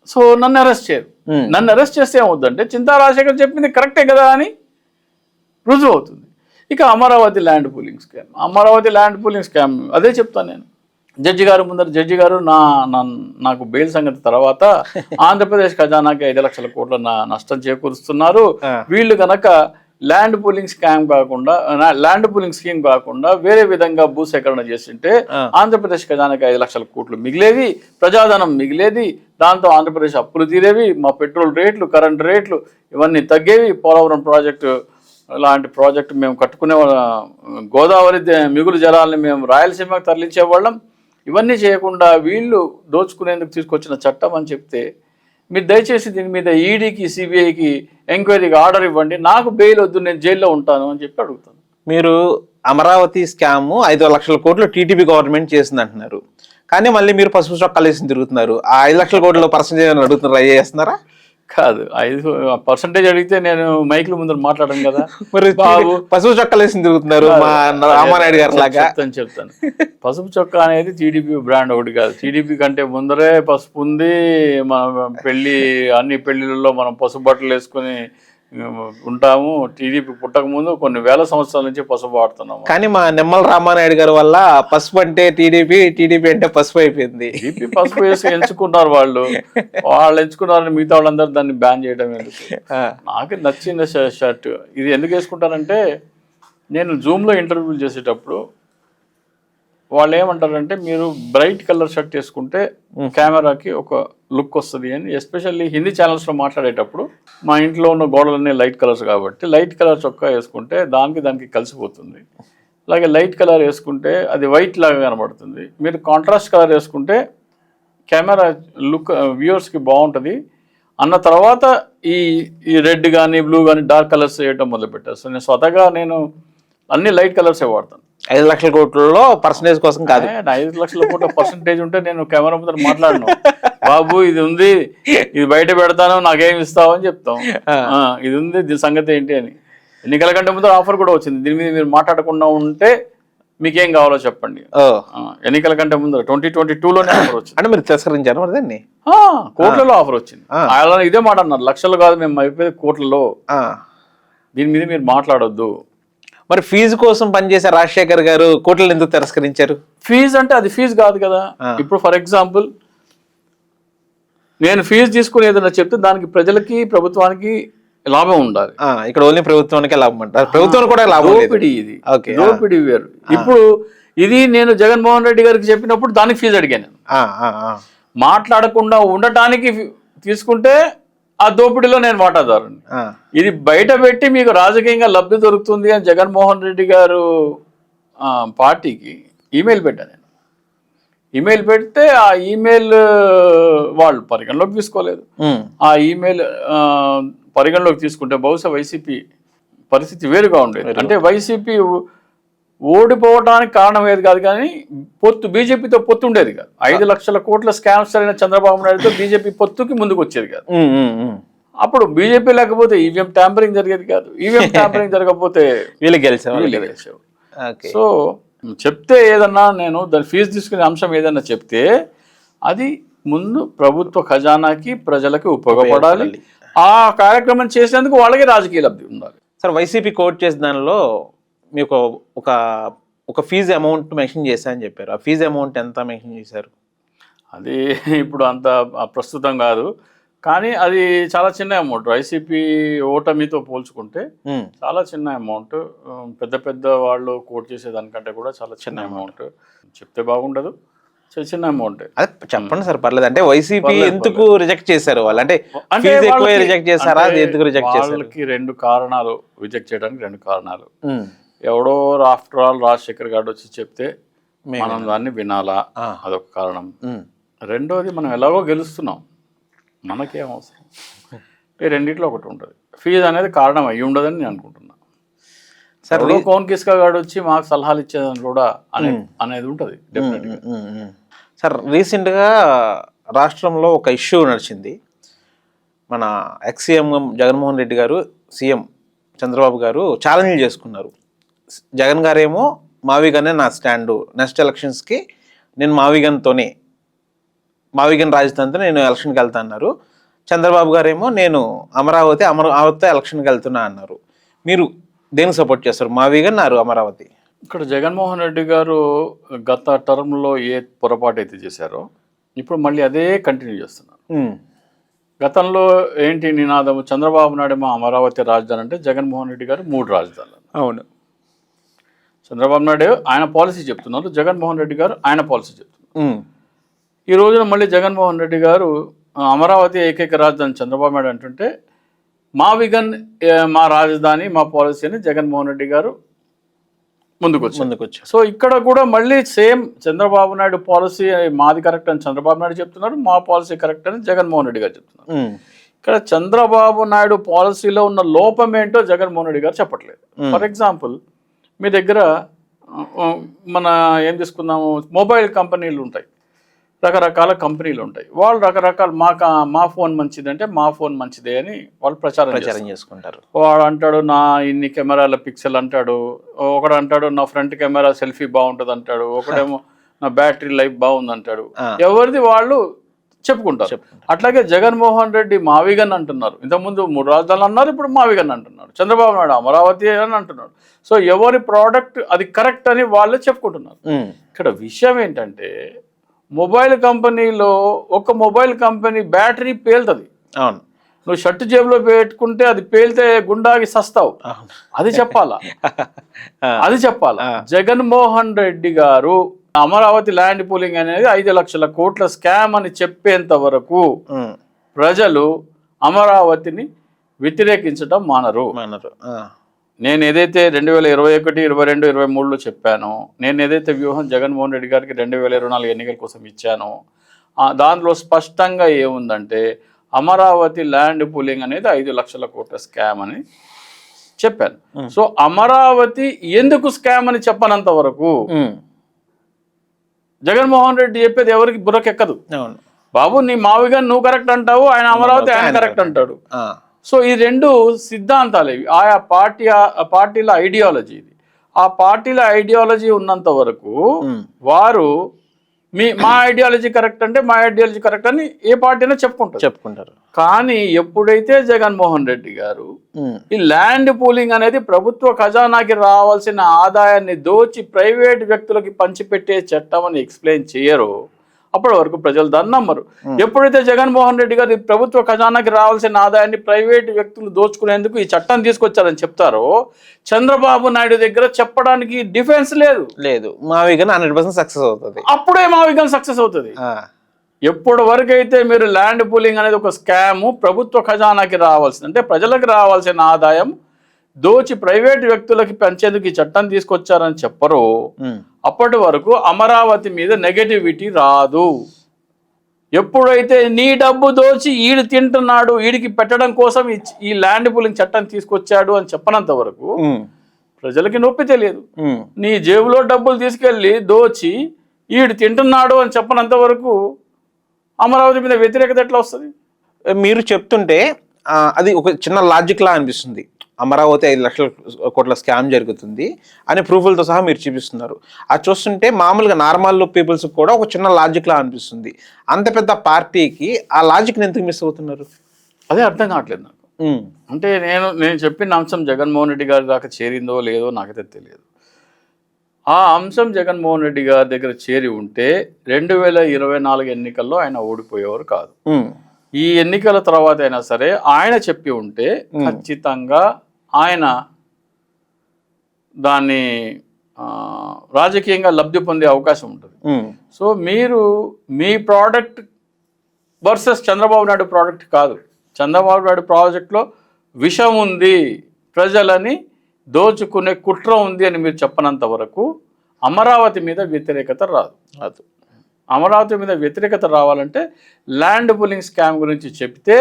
[SPEAKER 2] సో నన్ను అరెస్ట్ చేయరు. నన్ను అరెస్ట్ చేస్తే ఏమవుతుందంటే చింతా రాజశేఖర్ చెప్పింది కరెక్టే కదా అని రుజువు అవుతుంది. ఇక అమరావతి ల్యాండ్ పూలింగ్ స్కామ్ అదే చెప్తాను నేను. జడ్జి గారు ముందర జడ్జి గారు నాకు బెయిల్ సంగతి తర్వాత ఆంధ్రప్రదేశ్ ఖజానాకి 5 లక్షల కోట్ల నష్టం చేకూరుస్తున్నారు. వీళ్ళు కనుక ల్యాండ్ పూలింగ్ స్కీమ్ కాకుండా వేరే విధంగా భూసేకరణ చేస్తుంటే ఆంధ్రప్రదేశ్ ఖజానాకి 5 లక్షల కోట్లు మిగిలేవి, ప్రజాధనం మిగిలేది, దాంతో ఆంధ్రప్రదేశ్ అప్పులు తీరేవి, మా పెట్రోల్ రేట్లు, కరెంట్ రేట్లు ఇవన్నీ తగ్గేవి, పోలవరం ప్రాజెక్టు లాంటి ప్రాజెక్టు మేము కట్టుకునే గోదావరి మిగులు జలాలని మేము రాయలసీమకు తరలించేవాళ్ళం. ఇవన్నీ చేయకుండా వీళ్ళు దోచుకునేందుకు తీసుకొచ్చిన చట్టం అని చెప్తే మీరు దయచేసి దీని మీద ఈడీకి సిబిఐకి ఎంక్వైరీకి ఆర్డర్ ఇవ్వండి, నాకు బెయిల్ వద్దు, నేను జైల్లో ఉంటాను అని చెప్పి అడుగుతాను.
[SPEAKER 1] మీరు అమరావతి స్కామ్ 5 లక్షల కోట్లు టీడీపీ గవర్నమెంట్ చేసింది అంటున్నారు, కానీ మళ్ళీ మీరు పసుపు చొక్కాలు వేసి తిరుగుతున్నారు. ఆ 5 లక్షల కోట్ల పర్సెంటేజ్ అడుగుతున్నారు, అయ్యే చేస్తున్నారా?
[SPEAKER 2] కాదు, 5% అడిగితే నేను మైకుల ముందర మాట్లాడను కదా.
[SPEAKER 1] మరి బాబు పసుపు చొక్కాలు వేసి తిరుగుతున్నారు మా రామానాయుడు గారు లాగా.
[SPEAKER 2] చెప్తాను పసుపు చొక్కా అనేది టీడీపీ బ్రాండ్ ఒకటి కాదు. టీడీపీ కంటే ముందరే పసుపు ఉంది. మన అన్ని పెళ్లిళ్ళలో మనం పసుపు బట్టలు వేసుకుని ఉంటాము. టీడీపీ పుట్టక ముందు కొన్ని వేల సంవత్సరాల నుంచి పసుపు వాడుతున్నాము.
[SPEAKER 1] కానీ మా నిమ్మల రామానాయుడు గారి వల్ల పసుపు అంటే టీడీపీ అంటే పసుపు అయిపోయింది.
[SPEAKER 2] టీడీపీ పసుపు వేసి ఎంచుకున్నారు వాళ్ళు ఎంచుకున్నారని మిగతా వాళ్ళందరూ దాన్ని బ్యాన్ చేయడం ఎందుకు? నాకు నచ్చిన షర్ట్ ఇది ఎందుకు వేసుకుంటారంటే, నేను జూమ్లో ఇంటర్వ్యూలు చేసేటప్పుడు వాళ్ళు ఏమంటారంటే, మీరు బ్రైట్ కలర్ షర్ట్ వేసుకుంటే కెమెరాకి ఒక లుక్ వస్తుంది అని. ఎస్పెషల్లీ హిందీ ఛానల్స్లో మాట్లాడేటప్పుడు మా ఇంట్లో ఉన్న గోడలన్నీ లైట్ కలర్స్ కాబట్టి లైట్ కలర్ చొక్కా వేసుకుంటే దానికి కలిసిపోతుంది. అలాగే లైట్ కలర్ వేసుకుంటే అది వైట్ లాగా కనబడుతుంది. మీరు కాంట్రాస్ట్ కలర్ వేసుకుంటే కెమెరా లుక్ వ్యూవర్స్కి బాగుంటుంది అన్న తర్వాత ఈ రెడ్ కానీ బ్లూ కానీ డార్క్ కలర్స్ వేయటం మొదలుపెట్టారు. సో నేను స్వతహాగా అన్ని లైట్ కలర్సే వాడతాను.
[SPEAKER 1] 5 లక్షల కోట్లలో పర్సంటేజ్ కోసం కాదు.
[SPEAKER 2] 5 లక్షల కోట్ల పర్సంటేజ్ ఉంటే నేను కెమెరా ముందర మాట్లాడను. బాబు ఇది ఉంది, ఇది బయట పెడతాను, నాకేమి ఇస్తావు అని చెప్తాం. ఇది ఉంది, దీని సంగతి ఏంటి అని. ఎన్నికల కంటే ముందర ఆఫర్ కూడా వచ్చింది, దీని మీద మీరు మాట్లాడకుండా ఉంటే మీకేం కావాలో చెప్పండి. ఎన్నికల కంటే ముందర 2022లోనే ఆఫర్ వచ్చింది.
[SPEAKER 1] అంటే మీరు తిరస్కరించారు మరి దాన్ని?
[SPEAKER 2] కోట్లలో ఆఫర్ వచ్చింది. అలా ఇదే మాట అన్నారు, లక్షలు కాదు మేము అయిపోయేది కోట్లలో, దీని మీద మీరు మాట్లాడొద్దు.
[SPEAKER 1] మరి ఫీజు కోసం పనిచేసే రాజశేఖర్ గారు కోట్లను ఎందుకు తిరస్కరించారు?
[SPEAKER 2] ఫీజు అంటే అది ఫీజు కాదు కదా. ఇప్పుడు ఫర్ ఎగ్జాంపుల్ నేను ఫీజు తీసుకుని ఏదైనా చెప్తే దానికి ప్రజలకి ప్రభుత్వానికి లాభం ఉండాలి.
[SPEAKER 1] ఇక్కడ ఓన్లీ ప్రభుత్వానికి లాభం అంటారు, ప్రభుత్వం కూడా లాభం.
[SPEAKER 2] దోపిడీ వేరు. ఇప్పుడు ఇది నేను జగన్మోహన్ రెడ్డి గారికి చెప్పినప్పుడు దానికి ఫీజు అడిగాను. మాట్లాడకుండా ఉండటానికి తీసుకుంటే ఆ దోపిడీలో నేను వాటాదారుని. ఇది బయట పెట్టి మీకు రాజకీయంగా లబ్ధి దొరుకుతుంది అని జగన్మోహన్ రెడ్డి గారు పార్టీకి ఈమెయిల్ పెట్టాను నేను. ఈమెయిల్ పెడితే ఆ ఈమెయిల్ వాళ్ళు పరిగణలోకి తీసుకోలేదు. ఆ ఈమెయిల్ పరిగణలోకి తీసుకుంటే బహుశా వైసీపీ పరిస్థితి వేరుగా ఉండేది. అంటే వైసీపీ ఓడిపోవడానికి కారణం ఏది కాదు, కానీ బీజేపీతో పొత్తు ఉండేది కాదు. 5 లక్షల కోట్ల స్కామ్స్ అయిన చంద్రబాబు నాయుడుతో బీజేపీ పొత్తుకి ముందుకు వచ్చేది కాదు. అప్పుడు బీజేపీ లేకపోతే ఈవీఎం ట్యాంపరింగ్ జరిగేది కాదు. ఈవీఎం ట్యాంపరింగ్ జరగకపోతే వీళ్ళు గెలిచేవారు. సో చెప్తే ఏదన్నా నేను దాని ఫీజు తీసుకునే అంశం ఏదన్నా చెప్తే అది ముందు ప్రభుత్వ ఖజానాకి ప్రజలకి ఉపయోగపడాలి. ఆ కార్యక్రమం చేసేందుకు వాళ్ళకి రాజకీయ లబ్ధి ఉండాలి.
[SPEAKER 1] సార్ వైసీపీ కోట్ చేసిన దానిలో మీకు ఒక ఒక ఫీజు అమౌంట్ మెన్షన్ చేశా అని చెప్పారు. ఆ ఫీజు అమౌంట్ ఎంత మెన్షన్ చేశారు?
[SPEAKER 2] అది ఇప్పుడు అంత ప్రస్తుతం కాదు, కానీ అది చాలా చిన్న అమౌంట్. వైసీపీ ఓటమితో పోల్చుకుంటే చాలా చిన్న అమౌంట్. పెద్ద పెద్ద వాళ్ళు కోట్ చేసేదానికంటే కూడా చాలా చిన్న అమౌంట్. చెప్తే బాగుండదు, చిన్న అమౌంట్.
[SPEAKER 1] అదే చెప్పండి సార్, పర్లేదు. అంటే వైసీపీ ఎందుకు రిజెక్ట్ చేశారు వాళ్ళు? అంటే
[SPEAKER 2] అంటే
[SPEAKER 1] ఫీజు ఎక్కువ రిజెక్ట్ చేశారా? అది ఎందుకు రిజెక్ట్ చేశారు?
[SPEAKER 2] వాళ్ళకి 2 కారణాలు, రిజెక్ట్ చేయడానికి 2 కారణాలు. ఎవడో ఆఫ్టర్ ఆల్ రాజశేఖర్ గారు వచ్చి చెప్తే మనం దాన్ని వినాలా, అదొక కారణం. రెండోది, మనం ఎలాగో గెలుస్తున్నాం, మనకేం అవసరం. ఈ రెండిట్లో ఒకటి ఉంటుంది. ఫీజు అనేది కారణం అయ్యి ఉండదని నేను అనుకుంటున్నా. సార్ కోన్ కిస్కా గారు వచ్చి మాకు సలహాలు ఇచ్చేదని కూడా అనేది ఉంటుంది డెఫినెట్గా.
[SPEAKER 1] సార్ రీసెంట్గా రాష్ట్రంలో ఒక ఇష్యూ నడిచింది. మన ఎక్స్-సీఎం జగన్మోహన్ రెడ్డి గారు, సీఎం చంద్రబాబు గారు ఛాలెంజ్ చేసుకున్నారు. జగన్ గారేమో మావిగనే నా స్టాండు, నెక్స్ట్ ఎలక్షన్స్కి నేను మావిగన్ రాజధానితో నేను ఎలక్షన్కి వెళ్తా అన్నారు. చంద్రబాబు గారేమో నేను అమరావతి ఎలక్షన్కి వెళ్తున్నా అన్నారు. మీరు దేనికి సపోర్ట్ చేస్తారు, మావిగన్ ఆరు అమరావతి?
[SPEAKER 2] ఇక్కడ జగన్మోహన్ రెడ్డి గారు గత టర్మ్లో ఏ పొరపాటు అయితే చేశారో ఇప్పుడు మళ్ళీ అదే కంటిన్యూ చేస్తున్నారు. గతంలో ఏంటి నినాదము, చంద్రబాబు నాయుడు మా అమరావతి రాజధాని అంటే జగన్మోహన్ రెడ్డి గారు 3 రాజధానులు.
[SPEAKER 1] అవును,
[SPEAKER 2] చంద్రబాబు నాయుడు ఆయన పాలసీ చెప్తున్నారు, జగన్మోహన్ రెడ్డి గారు ఆయన పాలసీ చెప్తున్నారు. ఈ రోజున మళ్ళీ జగన్మోహన్ రెడ్డి గారు అమరావతి ఏకైక రాజధాని చంద్రబాబు నాయుడు అంటుంటే మావిగన్ మా రాజధాని, మా పాలసీ అని జగన్మోహన్ రెడ్డి గారు ముందుకు వచ్చారు. సో ఇక్కడ కూడా మళ్ళీ సేమ్ చంద్రబాబు నాయుడు పాలసీ మాది కరెక్ట్ అని చంద్రబాబు నాయుడు చెప్తున్నారు, మా పాలసీ కరెక్ట్ అని జగన్మోహన్ రెడ్డి గారు చెప్తున్నారు. ఇక్కడ చంద్రబాబు నాయుడు పాలసీలో ఉన్న లోపం ఏంటో జగన్మోహన్ రెడ్డి గారు చెప్పట్లేదు. ఫర్ ఎగ్జాంపుల్, మీ దగ్గర మన ఏం తీసుకుందాము, మొబైల్ కంపెనీలు ఉంటాయి, రకరకాల కంపెనీలు ఉంటాయి. వాళ్ళు రకరకాల మా ఫోన్ మంచిది అంటే మా ఫోన్ మంచిదే అని వాళ్ళు ప్రచారం చేసుకుంటారు. వాడు అంటాడు నా ఇన్ని కెమెరాల పిక్సెల్ అంటాడు, ఒకడు అంటాడు నా ఫ్రంట్ కెమెరా సెల్ఫీ బాగుంటుంది అంటాడు, ఒకడేమో నా బ్యాటరీ లైఫ్ బాగుంది అంటాడు. ఎవరిది వాళ్ళు చెప్పుకుంటారు. అట్లాగే జగన్మోహన్ రెడ్డి మావిగన్ అంటున్నారు, ఇంతకుముందు 3 రాజధానులు అన్నారు, ఇప్పుడు మావిగన్ అంటున్నారు. చంద్రబాబు నాయుడు అమరావతి అని అంటున్నాడు. సో ఎవరి ప్రోడక్ట్ అది కరెక్ట్ అని వాళ్ళే చెప్పుకుంటున్నారు. ఇక్కడ విషయం ఏంటంటే, మొబైల్ కంపెనీలో ఒక మొబైల్ కంపెనీ బ్యాటరీ పేలుతుంది. అవును, నువ్వు షర్ట్ జేబులో పెట్టుకుంటే అది పేలితే గుండాగి సస్తావు. అది చెప్పాలా? అది చెప్పాలా? జగన్మోహన్ రెడ్డి గారు అమరావతి ల్యాండ్ పూలింగ్ అనేది 5 లక్షల కోట్ల స్కామ్ అని చెప్పేంత వరకు ప్రజలు అమరావతిని వ్యతిరేకించడం మానరు. నేను ఏదైతే 2021, 22, 23లో చెప్పానో, నేను ఏదైతే వ్యూహం జగన్మోహన్ రెడ్డి గారికి 2024 ఎన్నికల కోసం ఇచ్చానో, దానిలో స్పష్టంగా ఏముందంటే అమరావతి ల్యాండ్ పూలింగ్ అనేది 5 లక్షల కోట్ల స్కామ్ అని చెప్పాను. సో అమరావతి ఎందుకు స్కామ్ అని చెప్పనంత వరకు జగన్మోహన్ రెడ్డి చెప్పేది ఎవరికి బుర్రకెక్కదు. బాబు నీ మావిగా నువ్వు కరెక్ట్ అంటావు, ఆయన అమరావతి ఆయన కరెక్ట్ అంటాడు. సో ఈ 2 సిద్ధాంతాలు ఇవి, ఆయా పార్టీల ఐడియాలజీ. ఇది ఆ పార్టీల ఐడియాలజీ ఉన్నంత వరకు వారు మా ఐడియాలజీ కరెక్ట్ అంటే మా ఐడియాలజీ కరెక్ట్ అని ఏ పార్టీ అయినా చెప్పుకుంటారు. కానీ ఎప్పుడైతే జగన్మోహన్ రెడ్డి గారు ఈ ల్యాండ్ పూలింగ్ అనేది ప్రభుత్వ ఖజానాకి రావాల్సిన ఆదాయాన్ని దోచి ప్రైవేట్ వ్యక్తులకి పంచిపెట్టే చట్టం అని ఎక్స్ప్లెయిన్ చేయరో అప్పటి వరకు ప్రజలు దాన్ని నమ్మరు. ఎప్పుడైతే జగన్మోహన్ రెడ్డి గారు ప్రభుత్వ ఖజానాకి రావాల్సిన ఆదాయాన్ని ప్రైవేట్ వ్యక్తులు దోచుకునేందుకు ఈ చట్టం తీసుకొచ్చారని చెప్తారో, చంద్రబాబు నాయుడు దగ్గర చెప్పడానికి డిఫెన్స్ లేదు.
[SPEAKER 1] మావిగన్ 100% సక్సెస్ అవుతుంది.
[SPEAKER 2] అప్పుడే మావిగన్ సక్సెస్ అవుతుంది. ఎప్పటి వరకు అయితే మీరు ల్యాండ్ పూలింగ్ అనేది ఒక స్కాము, ప్రభుత్వ ఖజానాకి రావాల్సింది అంటే ప్రజలకు రావాల్సిన ఆదాయం దోచి ప్రైవేట్ వ్యక్తులకి పెంచేందుకు ఈ చట్టం తీసుకొచ్చారని చెప్పరు, అప్పటి వరకు అమరావతి మీద నెగటివిటీ రాదు. ఎప్పుడైతే నీ డబ్బు దోచి ఈడు తింటున్నాడు, ఈడికి పెట్టడం కోసం ఈ ల్యాండ్ పూలింగ్ చట్టం తీసుకొచ్చాడు అని చెప్పనంత వరకు ప్రజలకి నొప్పి తెలియదు. నీ జేబులో డబ్బులు తీసుకెళ్ళి దోచి ఈడు తింటున్నాడు అని చెప్పనంత వరకు అమరావతి మీద వ్యతిరేకత ఎట్లా వస్తుంది?
[SPEAKER 1] మీరు చెప్తుంటే అది ఒక చిన్న లాజిక్ లా అనిపిస్తుంది. అమరావతి 5 లక్షల కోట్ల స్కామ్ జరుగుతుంది అని ప్రూఫ్లతో సహా మీరు చూపిస్తున్నారు. అది చూస్తుంటే మామూలుగా నార్మల్ పీపుల్స్ కూడా ఒక చిన్న లాజిక్ లా అనిపిస్తుంది. అంత పెద్ద పార్టీకి ఆ లాజిక్ని ఎందుకు మిస్ అవుతున్నారు?
[SPEAKER 2] అదే అర్థం కావట్లేదు నాకు. అంటే నేను చెప్పిన అంశం జగన్మోహన్ రెడ్డి గారి దాకా చేరిందో లేదో నాకైతే తెలియదు. ఆ అంశం జగన్మోహన్ రెడ్డి గారి దగ్గర చేరి ఉంటే 2024 ఎన్నికల్లో ఆయన ఓడిపోయేవారు కాదు. ఈ ఎన్నికల తర్వాత అయినా సరే ఆయన చెప్పి ఉంటే ఖచ్చితంగా ఆయన దాన్ని రాజకీయంగా లబ్ధి పొందే అవకాశం ఉంటుంది. సో మీరు మీ product versus Chandrababu Naidu product కాదు. చంద్రబాబు నాయుడు ప్రాజెక్ట్లో విషం ఉంది, ప్రజలని దోచుకునే కుట్ర ఉంది అని మీరు చెప్పనంత వరకు అమరావతి మీద వ్యతిరేకత రాదు. అమరావతి మీద వ్యతిరేకత రావాలంటే ల్యాండ్ పూలింగ్ స్కామ్ గురించి చెప్తే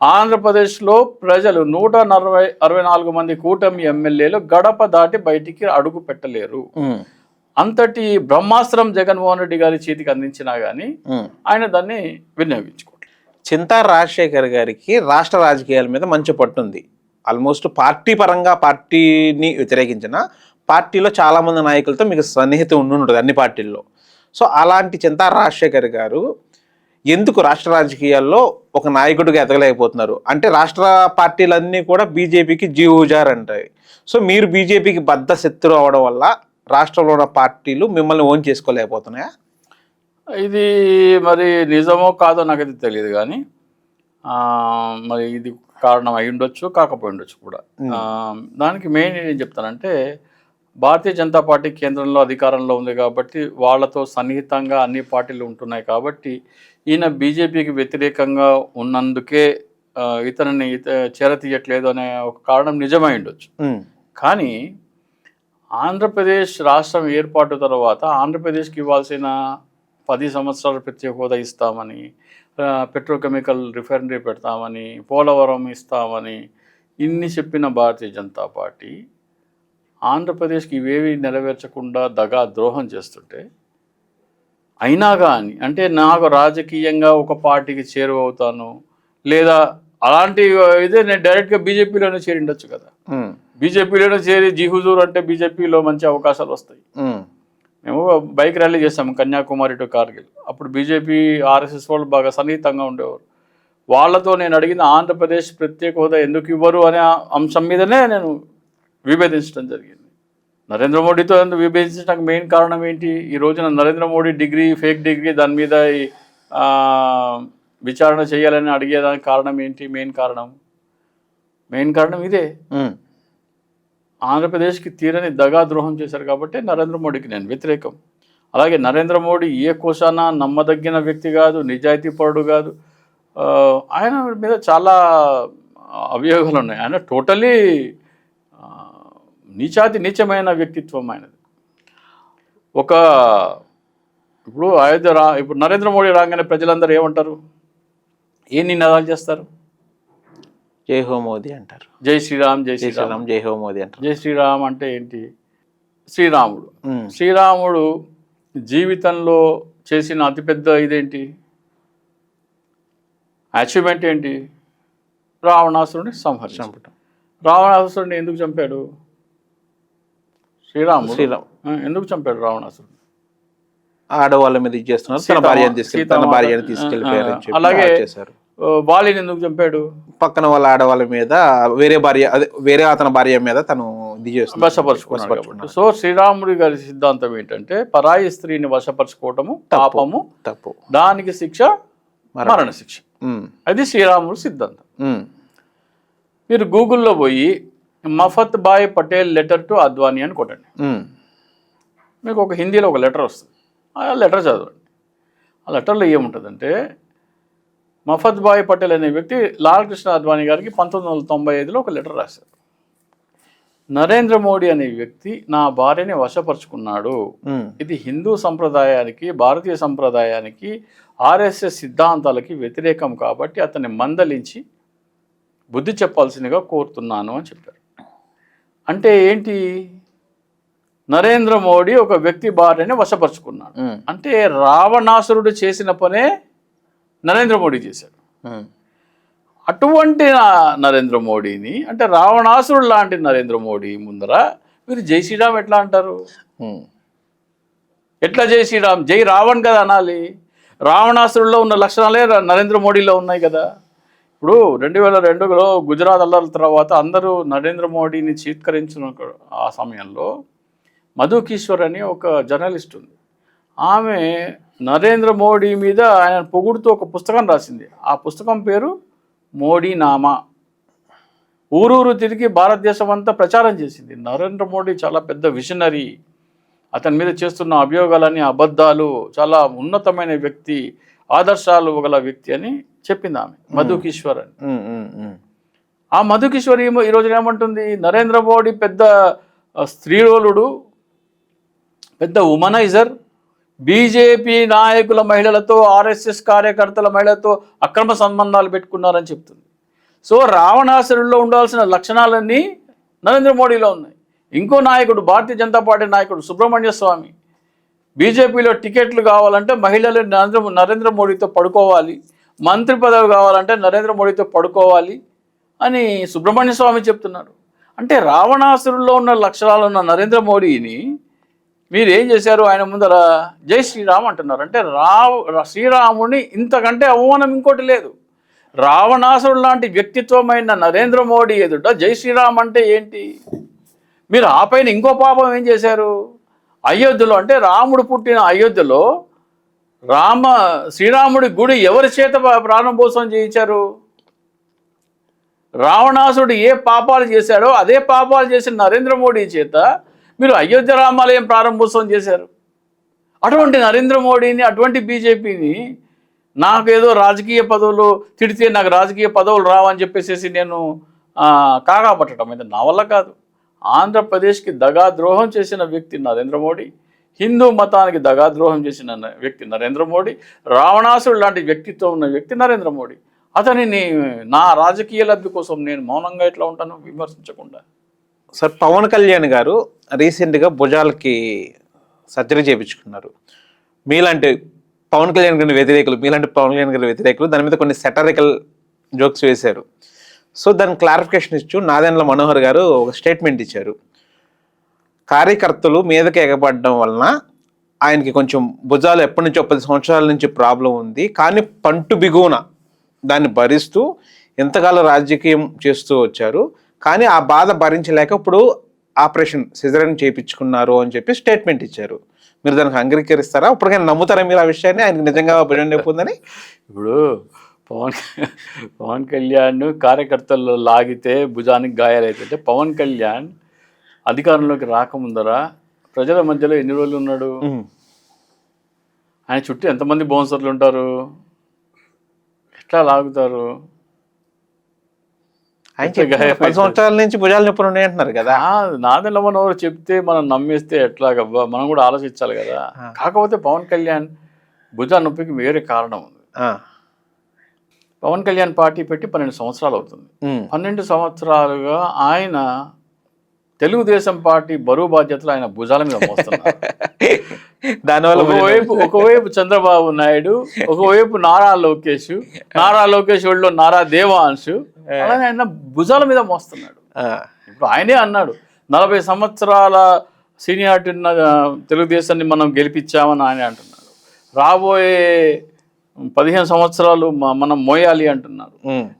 [SPEAKER 2] ఆంధ్రప్రదేశ్లో ప్రజలు 164 మంది కూటమి ఎమ్మెల్యేలు గడప దాటి బయటికి అడుగు పెట్టలేరు. అంతటి బ్రహ్మాస్త్రం జగన్మోహన్ రెడ్డి గారి చేతికి అందించినా కానీ ఆయన దాన్ని వినియోగించుకోవట్లేదు.
[SPEAKER 1] చింతా రాజశేఖర్ గారికి రాష్ట్ర రాజకీయాల మీద మంచి పట్టుంది. ఆల్మోస్ట్ పార్టీ పరంగా పార్టీని వ్యతిరేకించిన పార్టీలో చాలామంది నాయకులతో మీకు సన్నిహితం ఉండుంటుంది అన్ని పార్టీల్లో. సో అలాంటి చింతా రాజశేఖర్ గారు ఎందుకు రాష్ట్ర రాజకీయాల్లో ఒక నాయకుడిగా ఎదగలేకపోతున్నారు? అంటే రాష్ట్ర పార్టీలన్నీ కూడా బీజేపీకి జీవూజార్ అంటాయి. సో మీరు బీజేపీకి బద్ద శత్రు అవడం వల్ల రాష్ట్రంలో ఉన్న పార్టీలు మిమ్మల్ని ఓన్ చేసుకోలేకపోతున్నాయా?
[SPEAKER 2] ఇది మరి నిజమో కాదో నాకైతే తెలియదు, కానీ మరి ఇది కారణం అయి ఉండొచ్చు, కాకపోయి ఉండొచ్చు కూడా. దానికి మెయిన్ ఏం చెప్తానంటే, భారతీయ జనతా పార్టీ కేంద్రంలో అధికారంలో ఉంది కాబట్టి వాళ్ళతో సన్నిహితంగా అన్ని పార్టీలు ఉంటున్నాయి కాబట్టి ఈయన బీజేపీకి వ్యతిరేకంగా ఉన్నందుకే ఇతనిని చేరతీయట్లేదు అనే ఒక కారణం నిజమై ఉండొచ్చు. కానీ ఆంధ్రప్రదేశ్ రాష్ట్రం ఏర్పాటు తర్వాత ఆంధ్రప్రదేశ్కి ఇవ్వాల్సిన 10 సంవత్సరాల ప్రత్యేక హోదా ఇస్తామని, పెట్రోకెమికల్ రిఫైనరీ పెడతామని, పోలవరం ఇస్తామని ఇన్ని చెప్పిన భారతీయ జనతా పార్టీ ఆంధ్రప్రదేశ్కి ఇవేవి నెరవేర్చకుండా దగా ద్రోహం చేస్తుంటే, అయినా కానీ అంటే నాకు రాజకీయంగా ఒక పార్టీకి చేరువవుతాను లేదా అలాంటి ఇదే నేను డైరెక్ట్గా బీజేపీలోనే చేరి ఉండొచ్చు కదా. బీజేపీలోనే చేరి జీహుజూర్ అంటే బీజేపీలో మంచి అవకాశాలు వస్తాయి. మేము బైక్ ర్యాలీ చేస్తాము కన్యాకుమారి టు కార్గిల్. అప్పుడు బీజేపీ ఆర్ఎస్ఎస్ వాళ్ళు బాగా సన్నిహితంగా ఉండేవారు. వాళ్ళతో నేను అడిగిన ఆంధ్రప్రదేశ్ ప్రత్యేక హోదా ఎందుకు ఇవ్వరు అనే అంశం మీదనే నేను విభేదించడం జరిగింది. నరేంద్ర మోడీతో ఎందుకు విభేదించడానికి మెయిన్ కారణం ఏంటి? ఈ రోజున Narendra Modi degree, fake degree, దాని మీద విచారణ చేయాలని అడిగేదానికి కారణం ఏంటి? మెయిన్ కారణం ఇదే. ఆంధ్రప్రదేశ్కి తీరని దగా ద్రోహం చేశారు కాబట్టి నరేంద్ర మోడీకి నేను వ్యతిరేకం. అలాగే నరేంద్ర మోడీ ఏ కోశాన నమ్మదగిన వ్యక్తి కాదు, నిజాయితీపరుడు కాదు. ఆయన మీద చాలా అభియోగాలు ఉన్నాయి. ఆయన టోటలీ నీచమైన వ్యక్తిత్వం ఆయనది. ఇప్పుడు ఇప్పుడు నరేంద్ర మోడీ రాగానే ప్రజలందరూ ఏమంటారు? ఏ నినాదాలు చేస్తారు?
[SPEAKER 1] జై హో మోదీ అంటారు.
[SPEAKER 2] జై శ్రీరామ్, జై శ్రీరామ్,
[SPEAKER 1] జై హో మోదీ అంటారు.
[SPEAKER 2] జై శ్రీరామ్ అంటే ఏంటి? శ్రీరాముడు జీవితంలో చేసిన అతిపెద్ద ఇదేంటి, అచీవ్మెంట్ ఏంటి? రావణాసురుడిని సంహరించడం. రావణాసురుడిని ఎందుకు చంపాడు? శ్రీరాముడు ఎందుకు చంపాడు రావణాసురుడిని?
[SPEAKER 1] ఆడవాళ్ళ మీద చేస్తున్నారు, తన భార్యను తీసుకెళ్ళిపోయారు.
[SPEAKER 2] అలాగే వాలిని ఎందుకు చంపాడు?
[SPEAKER 1] పక్కన వాళ్ళ ఆడవాళ్ళ మీద వేరే అతని భార్య మీద తను
[SPEAKER 2] వశపరుచుకున్నాడు. సో శ్రీరాముడి గారి సిద్ధాంతం ఏంటంటే, పరాయి స్త్రీని వశపరుచుకోవటము తప్పు, దానికి శిక్ష మరణ శిక్ష. అది శ్రీరాముడి సిద్ధాంతం. మీరు గూగుల్లో పోయి మఫత్ భాయ్ పటేల్ లెటర్ టు అద్వానీ అని కొట్టండి. మీకు ఒక హిందీలో ఒక లెటర్ వస్తుంది. ఆ లెటర్ చదవండి. ఆ లెటర్లో ఏముంటుందంటే, మఫత్ భాయ్ పటేల్ అనే వ్యక్తి లాల్ కృష్ణ అద్వానీ గారికి 1995లో ఒక లెటర్ రాశారు. నరేంద్ర మోడీ అనే వ్యక్తి నా భార్యని వశపరుచుకున్నాడు, ఇది హిందూ సంప్రదాయానికి, భారతీయ సంప్రదాయానికి, ఆర్ఎస్ఎస్ సిద్ధాంతాలకి వ్యతిరేకం కాబట్టి అతన్ని మందలించి బుద్ధి చెప్పాల్సిందిగా కోరుతున్నాను అని చెప్పారు. అంటే ఏంటి? నరేంద్ర మోడీ ఒక వ్యక్తి భార్యని వశపరుచుకున్నాడు అంటే రావణాసురుడు చేసిన పనే నరేంద్ర మోడీ చేశాడు. అటువంటి నరేంద్ర మోడీని, అంటే రావణాసురుడు లాంటి నరేంద్ర మోడీ ముందర మీరు జై శ్రీరామ్ ఎట్లా అంటారు? ఎట్లా జై శ్రీరామ్? జై రావణ్ కదా అనాలి. రావణాసురుడిలో ఉన్న లక్షణాలే నరేంద్ర మోడీలో ఉన్నాయి కదా. ఇప్పుడు 2002లో గుజరాత్ అల్లర్ల తర్వాత అందరూ నరేంద్ర మోడీని చీత్కరించిన ఆ సమయంలో మధు కిషోర్ అని ఒక జర్నలిస్ట్ ఉంది. ఆమె నరేంద్ర మోడీ మీద ఆయన పొగుడుతూ ఒక పుస్తకం రాసింది. ఆ పుస్తకం పేరు మోడీ నామా. ఊరూరు తిరిగి భారతదేశం అంతా ప్రచారం చేసింది. నరేంద్ర మోడీ చాలా పెద్ద విజనరీ, అతని మీద చేస్తున్న అభియోగాలన్నీ అబద్ధాలు, చాలా ఉన్నతమైన వ్యక్తి, ఆదర్శాలు గల వ్యక్తి అని చెప్పింది ఆమె, మధు కిషోర్ అని. ఆ మధు కిషోర్ ఈరోజు ఏమంటుంది, నరేంద్ర మోడీ పెద్ద స్త్రీరోలుడు, పెద్ద ఉమనైజర్, బీజేపీ నాయకుల మహిళలతో, ఆర్ఎస్ఎస్ కార్యకర్తల మహిళలతో అక్రమ సంబంధాలు పెట్టుకున్నారని చెప్తుంది. సో రావణాసురుల్లో ఉండాల్సిన లక్షణాలన్నీ నరేంద్ర మోడీలో ఉన్నాయి. ఇంకో నాయకుడు, భారతీయ జనతా పార్టీ నాయకుడు సుబ్రహ్మణ్య స్వామి, బీజేపీలో టికెట్లు కావాలంటే మహిళలు నరేంద్ర మోడీతో పడుకోవాలి, మంత్రి పదవి కావాలంటే నరేంద్ర మోడీతో పడుకోవాలి అని సుబ్రహ్మణ్య స్వామి చెప్తున్నారు. అంటే రావణాసురుల్లో ఉన్న లక్షణాలు ఉన్న నరేంద్ర మోడీని మీరు ఏం చేశారు, ఆయన ముందర జై శ్రీరామ్ అంటున్నారు. అంటే శ్రీరాముని ఇంతకంటే అవమానం ఇంకోటి లేదు. రావణాసురుడు లాంటి వ్యక్తిత్వమైన నరేంద్ర మోడీ ఎదుట జై శ్రీరామ్ అంటే ఏంటి? మీరు ఆ పైన ఇంకో పాపం ఏం చేశారు, అయోధ్యలో అంటే రాముడు పుట్టిన అయోధ్యలో శ్రీరాముడి గుడి ఎవరి చేత ప్రారంభోత్సవం చేయించారు? రావణాసురుడు ఏ పాపాలు చేశాడో అదే పాపాలు చేసిన నరేంద్ర మోడీ చేత మీరు అయోధ్య రామాలయం ప్రారంభోత్సవం చేశారు. అటువంటి నరేంద్ర మోడీని, అటువంటి బీజేపీని నాకేదో రాజకీయ పదవులు తిడితే నాకు రాజకీయ పదవులు రావని చెప్పేసి నేను కాగా పట్టడం అయితే నా వల్ల కాదు. ఆంధ్రప్రదేశ్కి దగాద్రోహం చేసిన వ్యక్తి నరేంద్ర మోడీ, హిందూ మతానికి దగాద్రోహం చేసిన వ్యక్తి నరేంద్ర మోడీ, రావణాసురుడు లాంటి వ్యక్తిత్వం ఉన్న వ్యక్తి నరేంద్ర మోడీ. అతనిని నా రాజకీయ లబ్ధి కోసం నేను మౌనంగా ఎట్లా ఉంటాను విమర్శించకుండా?
[SPEAKER 1] సార్, పవన్ కళ్యాణ్ గారు రీసెంట్గా భుజాలకి సర్జరీ చేయించుకున్నారు. మీలాంటి పవన్ కళ్యాణ్ గారి వ్యతిరేకులు, మీలాంటి పవన్ కళ్యాణ్ గారి వ్యతిరేకులు దాని మీద కొన్ని సెటరికల్ జోక్స్ వేశారు. సో దాని క్లారిఫికేషన్ ఇచ్చు నాదెండ్ల మనోహర్ గారు ఒక స్టేట్మెంట్ ఇచ్చారు. కార్యకర్తలు మీదకి ఎగబడడం వలన ఆయనకి కొంచెం భుజాలు ఎప్పటి నుంచో 10 సంవత్సరాల నుంచి ప్రాబ్లం ఉంది, కానీ పంటు బిగువున దాన్ని భరిస్తూ ఎంతకాలం రాజకీయం చేస్తూ వచ్చారు, కానీ ఆ బాధ భరించలేక ఇప్పుడు ఆపరేషన్ సిజరన్ చేయించుకున్నారు అని చెప్పి స్టేట్మెంట్ ఇచ్చారు. మీరు దానికి అంగీకరిస్తారా? ఇప్పటికైనా నమ్ముతారా మీరు ఆ విషయాన్ని, ఆయనకి నిజంగా భుజం నొప్పి ఉందని?
[SPEAKER 2] ఇప్పుడు పవన్ కళ్యాణ్ కార్యకర్తలు లాగితే భుజానికి గాయాలైతే, పవన్ కళ్యాణ్ అధికారంలోకి రాకముందర ప్రజల మధ్యలో ఎన్ని రోజులు ఉన్నాడు? ఆయన చుట్టూ ఎంతమంది బౌన్సర్లు ఉంటారు? ఎట్లా లాగుతారు?
[SPEAKER 1] 10 సంవత్సరాల నుంచి భుజాలు నొప్పులు ఉన్నాయి అంటున్నారు కదా.
[SPEAKER 2] నాదెండ్ల మనోహర్ చెప్తే మనం నమ్మేస్తే ఎట్లాగబ్బా, మనం కూడా ఆలోచించాలి కదా. కాకపోతే పవన్ కళ్యాణ్ భుజా నొప్పికి వేరే కారణం ఉంది. పవన్ కళ్యాణ్ పార్టీ పెట్టి 12 సంవత్సరాలు అవుతుంది. 12 సంవత్సరాలుగా ఆయన తెలుగుదేశం పార్టీ బరువు బాధ్యతలు ఆయన భుజాల మీద మోస్తున్నారు.
[SPEAKER 1] దానివల్ల
[SPEAKER 2] ఒకవైపు చంద్రబాబు నాయుడు, ఒకవైపు నారా లోకేష్ వాళ్ళు నారా దేవాంశు, అలాగే ఆయన భుజాల మీద మోస్తున్నాడు. ఇప్పుడు ఆయనే అన్నాడు 40 సంవత్సరాల సీనియారిటీ ఉన్న తెలుగుదేశాన్ని మనం గెలిపించామని ఆయన అంటున్నాడు. రాబోయే 15 సంవత్సరాలు మనం మోయాలి అంటున్నారు.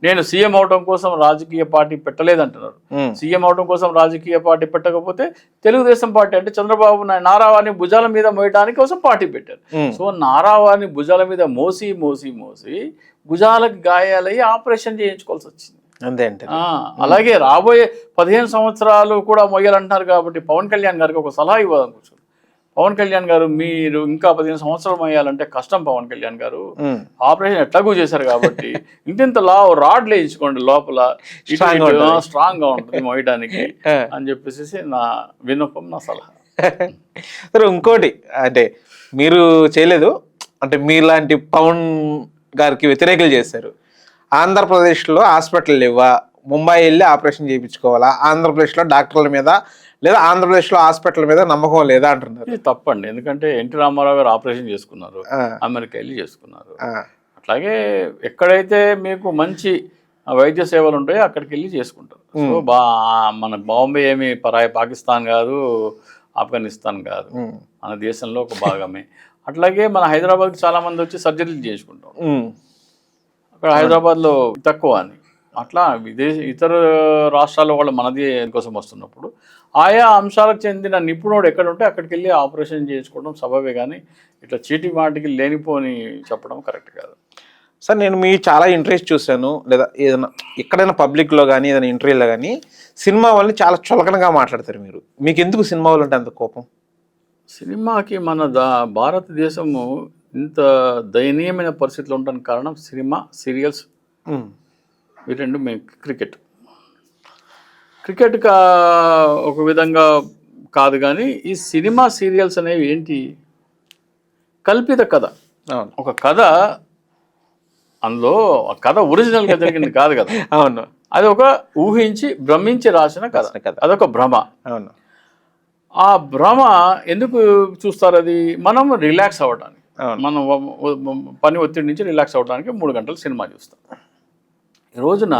[SPEAKER 2] నేను సీఎం అవడం కోసం రాజకీయ పార్టీ పెట్టలేదంటున్నారు. సీఎం అవడం కోసం రాజకీయ పార్టీ పెట్టకపోతే తెలుగుదేశం పార్టీ అంటే చంద్రబాబు నాయుడు నారావారిని భుజాల మీద మోయడానికి కోసం పార్టీ పెట్టారు. సో నారావారిని భుజాల మీద మోసి భుజాలకు గాయాలయ్యి ఆపరేషన్ చేయించుకోవాల్సి వచ్చింది.
[SPEAKER 1] అంతే అంటే
[SPEAKER 2] అలాగే రాబోయే 15 సంవత్సరాలు కూడా మొయ్యాలంటున్నారు. కాబట్టి పవన్ కళ్యాణ్ గారికి ఒక సలహా ఇవ్వాలనుకుంటున్నాను. పవన్ కళ్యాణ్ గారు, మీరు ఇంకా 15 సంవత్సరాలు మొయ్యాలంటే కష్టం. పవన్ కళ్యాణ్ గారు ఆపరేషన్ ఎట్లాగూ చేశారు కాబట్టి ఇంత రాడ్లు వేయించుకోండి, లోపల స్ట్రాంగ్ గా ఉంటుంది మొయ్యడానికి అని చెప్పేసి నా విన్నపం, నా సలహా.
[SPEAKER 1] సరే, ఇంకోటి అంటే మీరు చేయలేదు అంటే మీలాంటి పవన్ గారికి వ్యతిరేకులు చేశారు. ఆంధ్రప్రదేశ్లో హాస్పిటల్ లేవా, ముంబై వెళ్ళి ఆపరేషన్ చేయించుకోవాలా, ఆంధ్రప్రదేశ్లో డాక్టర్ల మీద లేదా ఆంధ్రప్రదేశ్లో హాస్పిటల్ మీద నమ్మకం లేదా అంటున్నారు.
[SPEAKER 2] ఇది తప్పండి. ఎందుకంటే ఎన్టీ రామారావు గారు ఆపరేషన్ చేసుకున్నారు, అమెరికా వెళ్ళి చేసుకున్నారు. అట్లాగే ఎక్కడైతే మీకు మంచి వైద్య సేవలు ఉంటాయో అక్కడికి వెళ్ళి చేసుకుంటారు. సో మన బాంబే ఏమి పరాయి పాకిస్తాన్ కాదు, ఆఫ్ఘనిస్తాన్ కాదు, మన దేశంలో ఒక భాగమే. అట్లాగే మన హైదరాబాద్కి చాలా మంది వచ్చి సర్జరీలు చేసుకుంటాం. అక్కడ హైదరాబాద్లో తక్కువ అని. అట్లా ఇతర రాష్ట్రాల వాళ్ళు మనది కోసం వస్తున్నప్పుడు ఆయా అంశాలకు చెందిన నిపుణుడు ఎక్కడ ఉంటే అక్కడికి వెళ్ళి ఆపరేషన్ చేసుకోవడం సబబే, కానీ ఇట్లా చీటి మాటికి లేనిపోని చెప్పడం కరెక్ట్ కాదు.
[SPEAKER 1] సార్ నేను మీ చాలా ఇంట్రెస్ట్ చూశాను, లేదా ఏదైనా ఎక్కడైనా పబ్లిక్లో కానీ ఏదైనా ఇంటర్వ్యూలో కానీ సినిమా వాళ్ళని చాలా చులకనగా మాట్లాడతారు మీరు. మీకు ఎందుకు సినిమా వాళ్ళు అంటే అంత కోపం?
[SPEAKER 2] సినిమాకి మన భారతదేశము ఇంత దయనీయమైన పరిస్థితిలో ఉండడానికి కారణం సినిమా, సీరియల్స్, ఈ రెండు మెయిన్. క్రికెట్ ఒక విధంగా కాదు, కానీ ఈ సినిమా సీరియల్స్ అనేవి ఏంటి, కల్పిత కథ. ఒక కథ, అందులో ఆ కథ ఒరిజినల్గా జరిగింది కాదు కదా.
[SPEAKER 1] అవును,
[SPEAKER 2] అది ఒక ఊహించి భ్రమించి రాసిన కథ. అదొక భ్రమ.
[SPEAKER 1] అవును,
[SPEAKER 2] ఆ భ్రమ ఎందుకు చూస్తారు? అది మనం రిలాక్స్ అవ్వడానికి, మనం పని ఒత్తిడి నుంచి రిలాక్స్ అవ్వడానికి 3 గంటలు సినిమా చూస్తాం. ఈ రోజున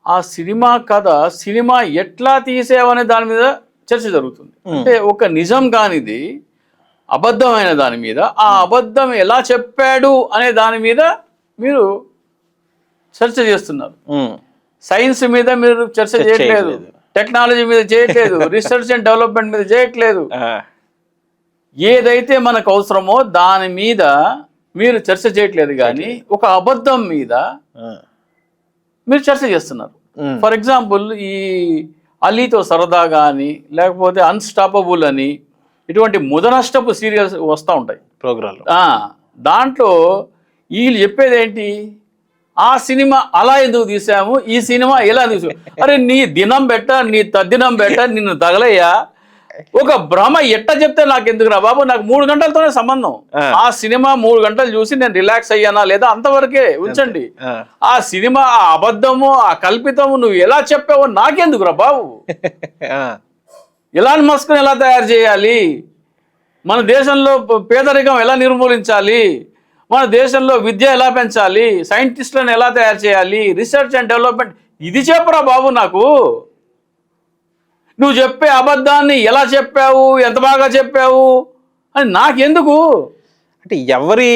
[SPEAKER 2] ఆ సినిమా కథ, సినిమా ఎట్లా తీసేవనే దాని మీద చర్చ జరుగుతుంది. అంటే ఒక నిజం కానిది అబద్ధమైన దాని మీద, ఆ అబద్ధం ఎలా చెప్పాడు అనే దాని మీద మీరు చర్చ చేస్తున్నారు. సైన్స్ మీద మీరు చర్చ చేయట్లేదు, టెక్నాలజీ మీద చేయట్లేదు, రీసెర్చ్ అండ్ డెవలప్మెంట్ మీద చేయట్లేదు. ఏదైతే మనకు అవసరమో దాని మీద మీరు చర్చ చేయట్లేదు, కానీ ఒక అబద్ధం మీద మీరు చర్చ చేస్తున్నారు. ఫర్ ఎగ్జాంపుల్, ఈ అలీతో సరదా కానీ, లేకపోతే అన్స్టాపబుల్ అని, ఇటువంటి ముదనష్టపు సీరియల్స్ వస్తూ ఉంటాయి
[SPEAKER 1] ప్రోగ్రాంలు.
[SPEAKER 2] దాంట్లో వీళ్ళు చెప్పేది ఏంటి, ఆ సినిమా అలా ఎందుకు తీసాము, ఈ సినిమా ఎలా తీసాము. అరే నీ దినం బెట్ట, నీ తద్దినం బెట్ట, నిన్ను తగలయ్యా. ఒక భ్రమ ఎట్ట చెప్తే నాకు ఎందుకు రా బాబు, నాకు 3 గంటలతోనే సంబంధం. ఆ సినిమా 3 గంటలు చూసి నేను రిలాక్స్ అయ్యానా లేదా అంతవరకే ఉంచండి. ఆ సినిమా, ఆ అబద్ధము, ఆ కల్పితము నువ్వు ఎలా చెప్పావో నాకెందుకు రా బాబు. ఎలాన్ మస్క్ని ఎలా తయారు చేయాలి, మన దేశంలో పేదరికం ఎలా నిర్మూలించాలి, మన దేశంలో విద్య ఎలా పెంచాలి, సైంటిస్టులను ఎలా తయారు చేయాలి, రీసెర్చ్ అండ్ డెవలప్మెంట్, ఇది చెప్పరా బాబు నాకు. నువ్వు చెప్పే అబద్ధాన్ని ఎలా చెప్పావు, ఎంత బాగా చెప్పావు అని నాకెందుకు.
[SPEAKER 1] అంటే ఎవరి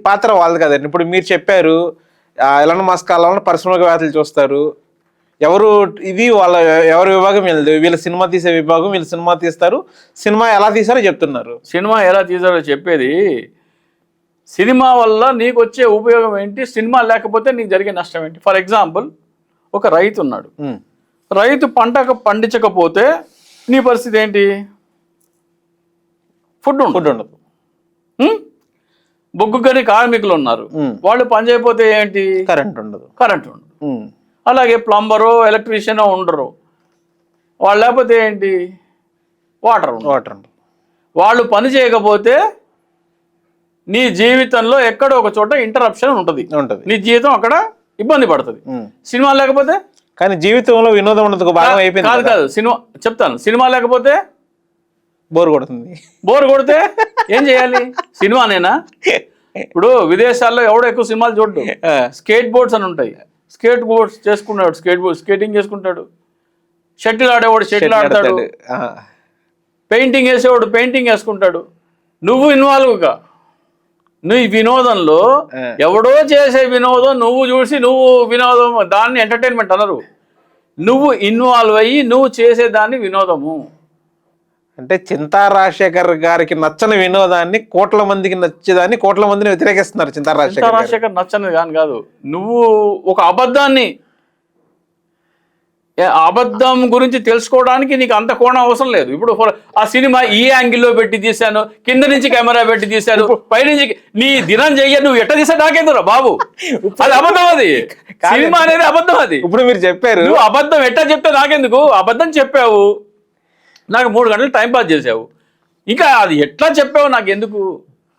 [SPEAKER 1] పాత్ర వాళ్ళది కదండి. ఇప్పుడు మీరు చెప్పారు ఎలాన్ మస్క్ కాలంలో పరిశ్రమక వ్యాధులు చూస్తారు, ఎవరు ఇది వాళ్ళ ఎవరి విభాగం వెళ్ళదు, వీళ్ళ సినిమా తీసే విభాగం, వీళ్ళు సినిమా తీస్తారు, సినిమా ఎలా తీసారో చెప్తున్నారు.
[SPEAKER 2] సినిమా ఎలా తీసారో చెప్పేది, సినిమా వల్ల నీకు వచ్చే ఉపయోగం ఏంటి, సినిమా లేకపోతే నీకు జరిగే నష్టం ఏంటి. ఫర్ ఎగ్జాంపుల్, ఒక రైతు ఉన్నాడు, రైతు పంట పండించకపోతే నీ పరిస్థితి ఏంటి, ఫుడ్ ఉండదు. బొగ్గు గని కార్మికులు ఉన్నారు, వాళ్ళు పని చేయకపోతే ఏంటి, కరెంట్ ఉండదు. అలాగే ప్లంబరు, ఎలక్ట్రీషియన్ ఉండరు, వాళ్ళు లేకపోతే ఏంటి, వాటర్ ఉండదు. వాళ్ళు పని చేయకపోతే నీ జీవితంలో ఎక్కడో ఒక చోట ఇంటరప్షన్ ఉంటుంది, నీ జీవితం అక్కడ ఇబ్బంది పడుతుంది. సినిమా లేకపోతే,
[SPEAKER 1] కానీ జీవితంలో వినోదం ఉన్నందుకు భాగం అయిపోయింది.
[SPEAKER 2] కాదు సినిమా చెప్తాను, సినిమా లేకపోతే
[SPEAKER 1] బోర్ కొడుతుంది.
[SPEAKER 2] బోర్ కొడితే ఏం చేయాలి, సినిమానేనా. ఇప్పుడు విదేశాల్లో ఎవడో ఎక్కువ సినిమాలు చూడ్డు, స్కేట్ బోర్డ్స్ అని ఉంటాయి, స్కేట్ బోర్డ్స్ చేసుకుంటాడు, స్కేటింగ్ చేసుకుంటాడు, షటిల్ ఆడేవాడు షటిల్ ఆడతాడు, పెయింటింగ్ వేసేవాడు పెయింటింగ్ వేసుకుంటాడు. నువ్వు ఇన్వాల్వ్గా, నువ్వు వినోదంలో ఎవడో చేసే వినోదం నువ్వు చూసి నువ్వు వినోదం, దాన్ని ఎంటర్టైన్మెంట్ అనరు, నువ్వు ఇన్వాల్వ్ అయ్యి నువ్వు చేసేదాన్ని వినోదము.
[SPEAKER 1] అంటే చింతా రాజశేఖర్ గారికి నచ్చని వినోదాన్ని కోట్ల మందికి నచ్చేదాన్ని కోట్ల మందిని వ్యతిరేకిస్తున్నారు. చింతా రాజశేఖర్
[SPEAKER 2] నచ్చనిది కాదు, నువ్వు ఒక అబద్ధం గురించి తెలుసుకోవడానికి నీకు అంత కోణం అవసరం లేదు. ఇప్పుడు ఆ సినిమా ఈ యాంగిల్లో పెట్టి తీశాను, కింద నుంచి కెమెరా పెట్టి తీశాను, పైనుంచి, నీ దినం చెయ్య, నువ్వు ఎట్ట తీసా నాకేందురా బాబు, అది అబద్ధం. అది సినిమా అనేది అబద్ధం. అది
[SPEAKER 1] ఇప్పుడు మీరు చెప్పారు,
[SPEAKER 2] నువ్వు అబద్ధం ఎట్టా చెప్తే నాకెందుకు, అబద్ధం చెప్పావు, నాకు 3 గంటలు టైం పాస్ చేసావు, ఇంకా అది ఎట్లా చెప్పావు నాకెందుకు.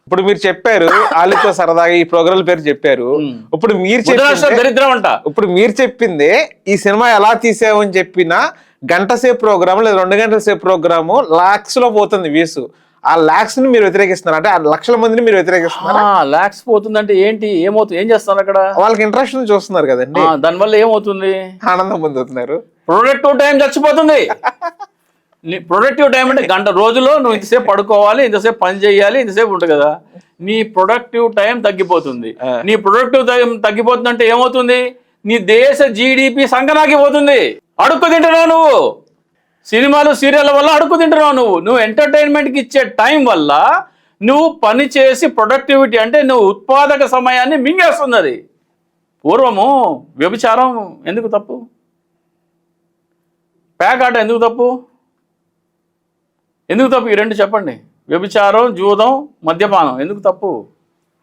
[SPEAKER 1] ఇప్పుడు మీరు చెప్పారు వాళ్ళతో సరదాగా ఈ ప్రోగ్రాం పేరు చెప్పారు. ఇప్పుడు మీరు
[SPEAKER 2] దరిద్రం అంట.
[SPEAKER 1] ఇప్పుడు మీరు చెప్పిందే ఈ సినిమా ఎలా తీసావు అని చెప్పిన గంట సేపు ప్రోగ్రామ్ లేదా 2 గంటల సేపు ప్రోగ్రాము లాక్స్ లో పోతుంది వ్యూస్. ఆ లాక్స్ ని మీరు వ్యతిరేకిస్తున్నారు, అంటే ఆ లక్షల మందిని మీరు వ్యతిరేకిస్తున్నారు.
[SPEAKER 2] లాక్స్ పోతుందంటే ఏంటి, ఏమవుతుంది, ఏం చేస్తున్నారు అక్కడ,
[SPEAKER 1] వాళ్ళకి ఇంట్రెస్ట్ చూస్తున్నారు కదండి,
[SPEAKER 2] దానివల్ల ఏమవుతుంది,
[SPEAKER 1] ఆనందం పొందుతున్నారు.
[SPEAKER 2] ప్రొడక్టివ్ టైం చచ్చిపోతుంది. నీ ప్రొడక్టివ్ టైం అంటే గంట రోజులో నువ్వు ఇంతసేపు పడుకోవాలి, ఇంతసేపు పని చేయాలి, ఇంతసేపు ఉంటుంది కదా. నీ ప్రొడక్టివ్ టైం తగ్గిపోతుంది. నీ ప్రొడక్టివ్ టైం తగ్గిపోతుందంటే ఏమవుతుంది? నీ దేశ జీడిపి సంకనాకిపోతుంది. అడుక్కు తింటున్నావు నువ్వు. సినిమాలు సీరియల్ వల్ల అడుక్కు తింటున్నావు నువ్వు ఎంటర్టైన్మెంట్కి ఇచ్చే టైం వల్ల నువ్వు పని చేసి ప్రొడక్టివిటీ అంటే నువ్వు ఉత్పాదక సమయాన్ని మింగేస్తుంది అది. పూర్వము వ్యభిచారం ఎందుకు తప్పు? పేకాట ఎందుకు తప్పు? ఎందుకు తప్పు? ఈ రెండు చెప్పండి. వ్యభిచారం, జూదం, మద్యపానం ఎందుకు తప్పు?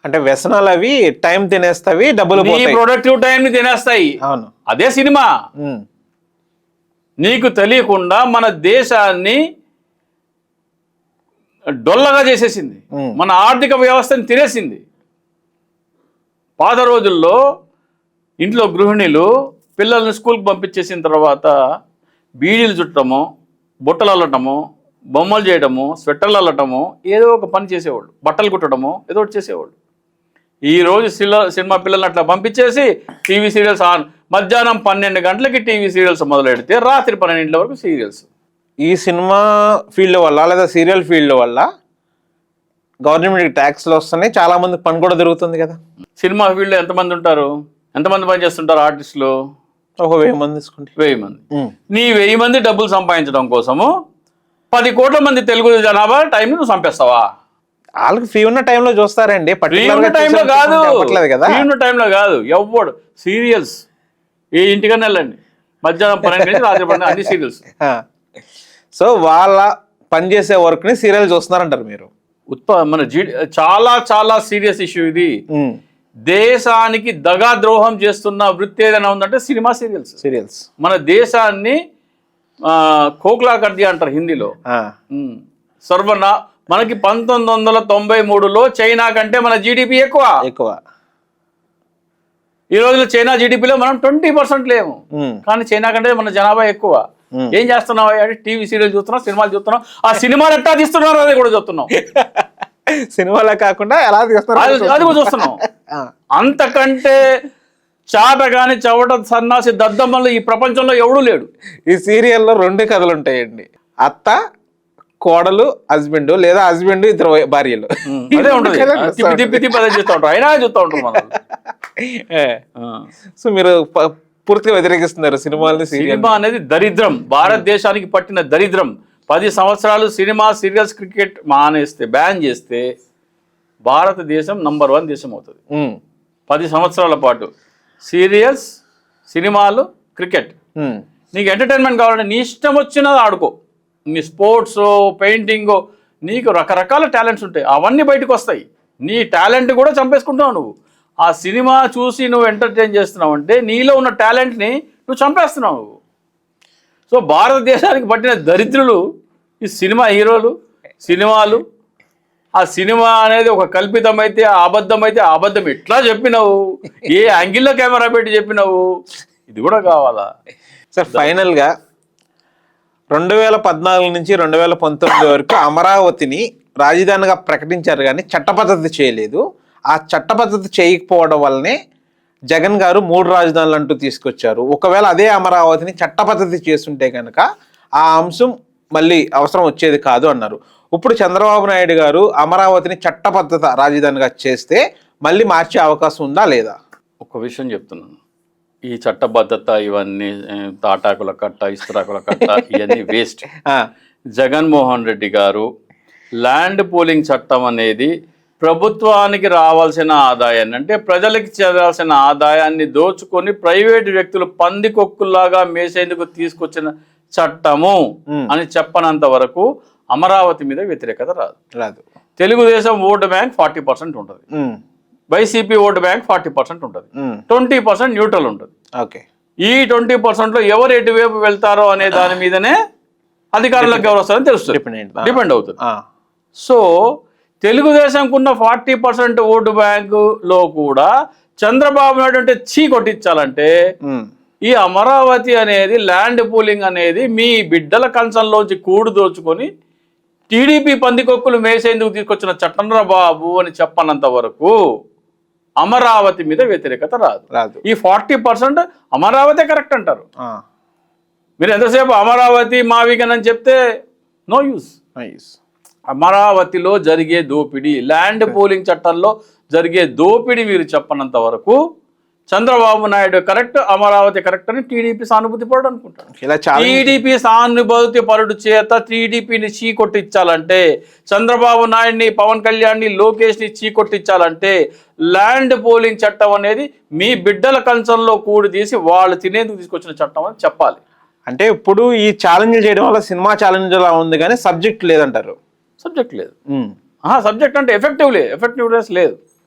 [SPEAKER 1] అంటే వ్యసనాలు అవి టైం తినేస్తాయి, డబ్బులు
[SPEAKER 2] నీ ప్రొడక్టివ్ టైంని తినేస్తాయి.
[SPEAKER 1] అవును,
[SPEAKER 2] అదే సినిమా. నీకు తెలియకుండా మన దేశాన్ని డొల్లగా చేసేసింది, మన ఆర్థిక వ్యవస్థని తినేసింది. పాత రోజుల్లో ఇంట్లో గృహిణులు పిల్లల్ని స్కూల్కి పంపించేసిన తర్వాత బీడీలు చుట్టము, బుట్టలు అల్లటము, బొమ్మలు చేయడము, స్వెట్టర్లు అల్లటము, ఏదో ఒక పని చేసేవాళ్ళు, బట్టలు కుట్టడము, ఏదో ఒకటి చేసేవాళ్ళు. ఈరోజు సినిమా పిల్లల్ని అట్లా పంపించేసి టీవీ సీరియల్స్ ఆన్. మధ్యాహ్నం 12 గంటలకి టీవీ సీరియల్స్ మొదలెడితే రాత్రి 12 వరకు సీరియల్స్.
[SPEAKER 1] ఈ సినిమా ఫీల్డ్ వల్ల లేదా సీరియల్ ఫీల్డ్ వల్ల గవర్నమెంట్కి ట్యాక్స్లు వస్తున్నాయి, చాలా మంది పని కూడా దొరుకుతుంది కదా.
[SPEAKER 2] సినిమా ఫీల్డ్లో ఎంతమంది ఉంటారు? ఎంతమంది పని చేస్తుంటారు ఆర్టిస్టులు?
[SPEAKER 1] ఒక 1000 మంది తీసుకుంటే
[SPEAKER 2] 1000 మంది. నీ 1000 మంది డబ్బులు సంపాదించడం కోసము 10 కోట్ల మంది తెలుగు జనాభా టైంని నువ్వు చంపేస్తావా?
[SPEAKER 1] వాళ్ళకి ఫ్రీ ఉన్న టైంలో చూస్తారండి,
[SPEAKER 2] ఫ్రీ ఉన్న టైంలో కాదు కదా. ఫ్రీ ఉన్న టైంలో కాదు, ఎవ్వడు సీరియల్స్. ఏ ఇంటికన్నా వెళ్ళండి, మధ్యాహ్నం 12 నుంచి రాత్రి 12 అన్ని సీరియల్స్.
[SPEAKER 1] సో వాళ్ళ పనిచేసే వర్క్ ని సీరియల్ చూస్తున్నారంటారు మీరు?
[SPEAKER 2] మన చాలా చాలా సీరియస్ ఇష్యూ ఇది. దేశానికి దగా ద్రోహం చేస్తున్న వృత్తి ఏదైనా ఉందంటే సినిమా సీరియల్స్. మన దేశాన్ని కోక్లా కర్ది అంటారు హిందీలో. మనకి 1993లో చైనా కంటే మన జీడిపి ఎక్కువ. ఈ రోజులో చైనా జీడిపిలో మనం 20% లేము, కానీ చైనా కంటే మన జనాభా ఎక్కువ. ఏం చేస్తున్నావు అంటే టీవీ సీరియల్ చూస్తున్నాం, సినిమాలు చూస్తున్నాం. ఆ సినిమాలు ఎట్టా తీస్తున్నారు అది కూడా చూస్తున్నాం.
[SPEAKER 1] సినిమాలే కాకుండా ఎలా తీస్తున్నారు
[SPEAKER 2] అది కూడా చూస్తున్నాం. అంతకంటే చాటగాని చవట సన్నాసి దద్దమ్మలు ఈ ప్రపంచంలో ఎవడూ లేడు.
[SPEAKER 1] ఈ సీరియల్లో 2 కథలు ఉంటాయండి, అత్త కోడలు, హస్బెండ్, లేదా హస్బెండ్ 2 భార్యలు.
[SPEAKER 2] అదే ఉంటుంది, తిప్పి అదే చూస్తూ ఉంటారు, అయినా చూస్తూ ఉంటారు మనం.
[SPEAKER 1] సో మీరు పూర్తిగా వ్యతిరేకిస్తున్నారు సినిమాలని.
[SPEAKER 2] సినిమా అనేది దరిద్రం, భారతదేశానికి పట్టిన దరిద్రం. 10 సంవత్సరాలు సినిమా, సీరియల్స్, క్రికెట్ మానేస్తే, బ్యాన్ చేస్తే భారతదేశం నంబర్ 1 దేశం అవుతుంది. 10 సంవత్సరాల పాటు సీరియల్స్, సినిమాలు, క్రికెట్. నీకు ఎంటర్టైన్మెంట్ కావాలంటే నీ ఇష్టం వచ్చినది ఆడుకో. నీ స్పోర్ట్స్, పెయింటింగ్, నీకు రకరకాల టాలెంట్స్ ఉంటాయి, అవన్నీ బయటకు వస్తాయి. నీ టాలెంట్ కూడా చంపేసుకుంటావు నువ్వు. ఆ సినిమా చూసి నువ్వు ఎంటర్టైన్ చేస్తున్నావు అంటే నీలో ఉన్న టాలెంట్ని నువ్వు చంపేస్తున్నావు. సో భారతదేశానికి పట్టిన దరిద్రులు ఈ సినిమా హీరోలు, సినిమాలు. ఆ సినిమా అనేది ఒక కల్పితమైతే, అబద్ధమైతే అబద్ధం ఎట్లా చెప్పినావు, ఏ యాంగిల్లో కెమెరా పెట్టి చెప్పినావు, ఇది కూడా కావాలా
[SPEAKER 1] సార్? ఫైనల్గా 2014 నుంచి 2019 వరకు అమరావతిని రాజధానిగా ప్రకటించారు, కానీ చట్టబద్ధత చేయలేదు. ఆ చట్టబద్ధత చేయకపోవడం వల్లనే జగన్ గారు 3 రాజధానులు అంటూ తీసుకొచ్చారు. ఒకవేళ అదే అమరావతిని చట్టబద్ధత చేస్తుంటే కనుక ఆ అంశం మళ్ళీ అవసరం వచ్చేది కాదు అన్నారు. ఇప్పుడు చంద్రబాబు నాయుడు గారు అమరావతిని చట్టబద్ధత రాజధానిగా చేస్తే మళ్ళీ మార్చే అవకాశం ఉందా లేదా?
[SPEAKER 2] ఒక విషయం చెప్తున్నాను, ఈ చట్టబద్ధత ఇవన్నీ తాటాకుల కట్ట, ఇస్తరాకుల కట్ట, ఇవన్నీ వేస్ట్. జగన్మోహన్ రెడ్డి గారు ల్యాండ్ పూలింగ్ చట్టం అనేది ప్రభుత్వానికి రావాల్సిన ఆదాయాన్ని, అంటే ప్రజలకి చేరాల్సిన ఆదాయాన్ని దోచుకొని ప్రైవేటు వ్యక్తులు పందికొక్కుల్లాగా మేసేందుకు తీసుకొచ్చిన చట్టము అని చెప్పనంత వరకు అమరావతి మీద వ్యతిరేకత రాదు. తెలుగుదేశం ఓటు బ్యాంక్ 40% ఉంటుంది, వైసీపీ ఓటు బ్యాంక్ 40% ఉంటుంది, 20% న్యూట్రల్ ఉంటుంది. ఈ 20%లో ఎవరు ఎటువైపు వెళ్తారో అనే దాని మీదనే అధికారంలోకి ఎవరు వస్తారని తెలుస్తుంది, డిపెండ్ అవుతుంది. సో తెలుగుదేశంకు ఉన్న 40% ఓటు బ్యాంకులో కూడా చంద్రబాబు నాయుడు అంటే చీ కొట్టించాలంటే ఈ అమరావతి అనేది, ల్యాండ్ పూలింగ్ అనేది మీ బిడ్డల కంచంలోంచి కూడు దోచుకొని టీడీపీ పందికొక్కులు మేసేందుకు తీసుకొచ్చిన చట్టంరా బాబు అని చెప్పనంత వరకు అమరావతి మీద వ్యతిరేకత రాదు. ఈ 40% అమరావతి కరెక్ట్ అంటారు. మీరు ఎంతసేపు అమరావతి మావిగన్ అని చెప్తే నో యూస్.
[SPEAKER 1] నైస్.
[SPEAKER 2] అమరావతిలో జరిగే దోపిడీ, ల్యాండ్ పూలింగ్ చట్టంలో జరిగే దోపిడీ మీరు చెప్పనంత వరకు చంద్రబాబు నాయుడు కరెక్ట్, అమరావతి కరెక్ట్ అని టీడీపీ సానుభూతి పరుడు అనుకుంటాడు.
[SPEAKER 1] ఇలా చాలా
[SPEAKER 2] టీడీపీ సానుభూతి పరుడు చేత టీడీపీని చీకొట్టించాలంటే, చంద్రబాబు నాయుడిని, పవన్ కళ్యాణ్ని, లోకేష్ని చీకొట్టించాలంటే ల్యాండ్ పోలింగ్ చట్టం అనేది మీ బిడ్డల కంచంలో కూడి తీసి వాళ్ళు తినేందుకు తీసుకొచ్చిన చట్టం అని చెప్పాలి.
[SPEAKER 1] అంటే ఇప్పుడు ఈ ఛాలెంజ్ చేయడం వల్ల సినిమా ఛాలెంజ్ లా ఉంది కానీ సబ్జెక్ట్ లేదంటారు.
[SPEAKER 2] సబ్జెక్ట్ లేదు. సబ్జెక్ట్ అంటే ఎఫెక్టివ్నెస్ లేదు.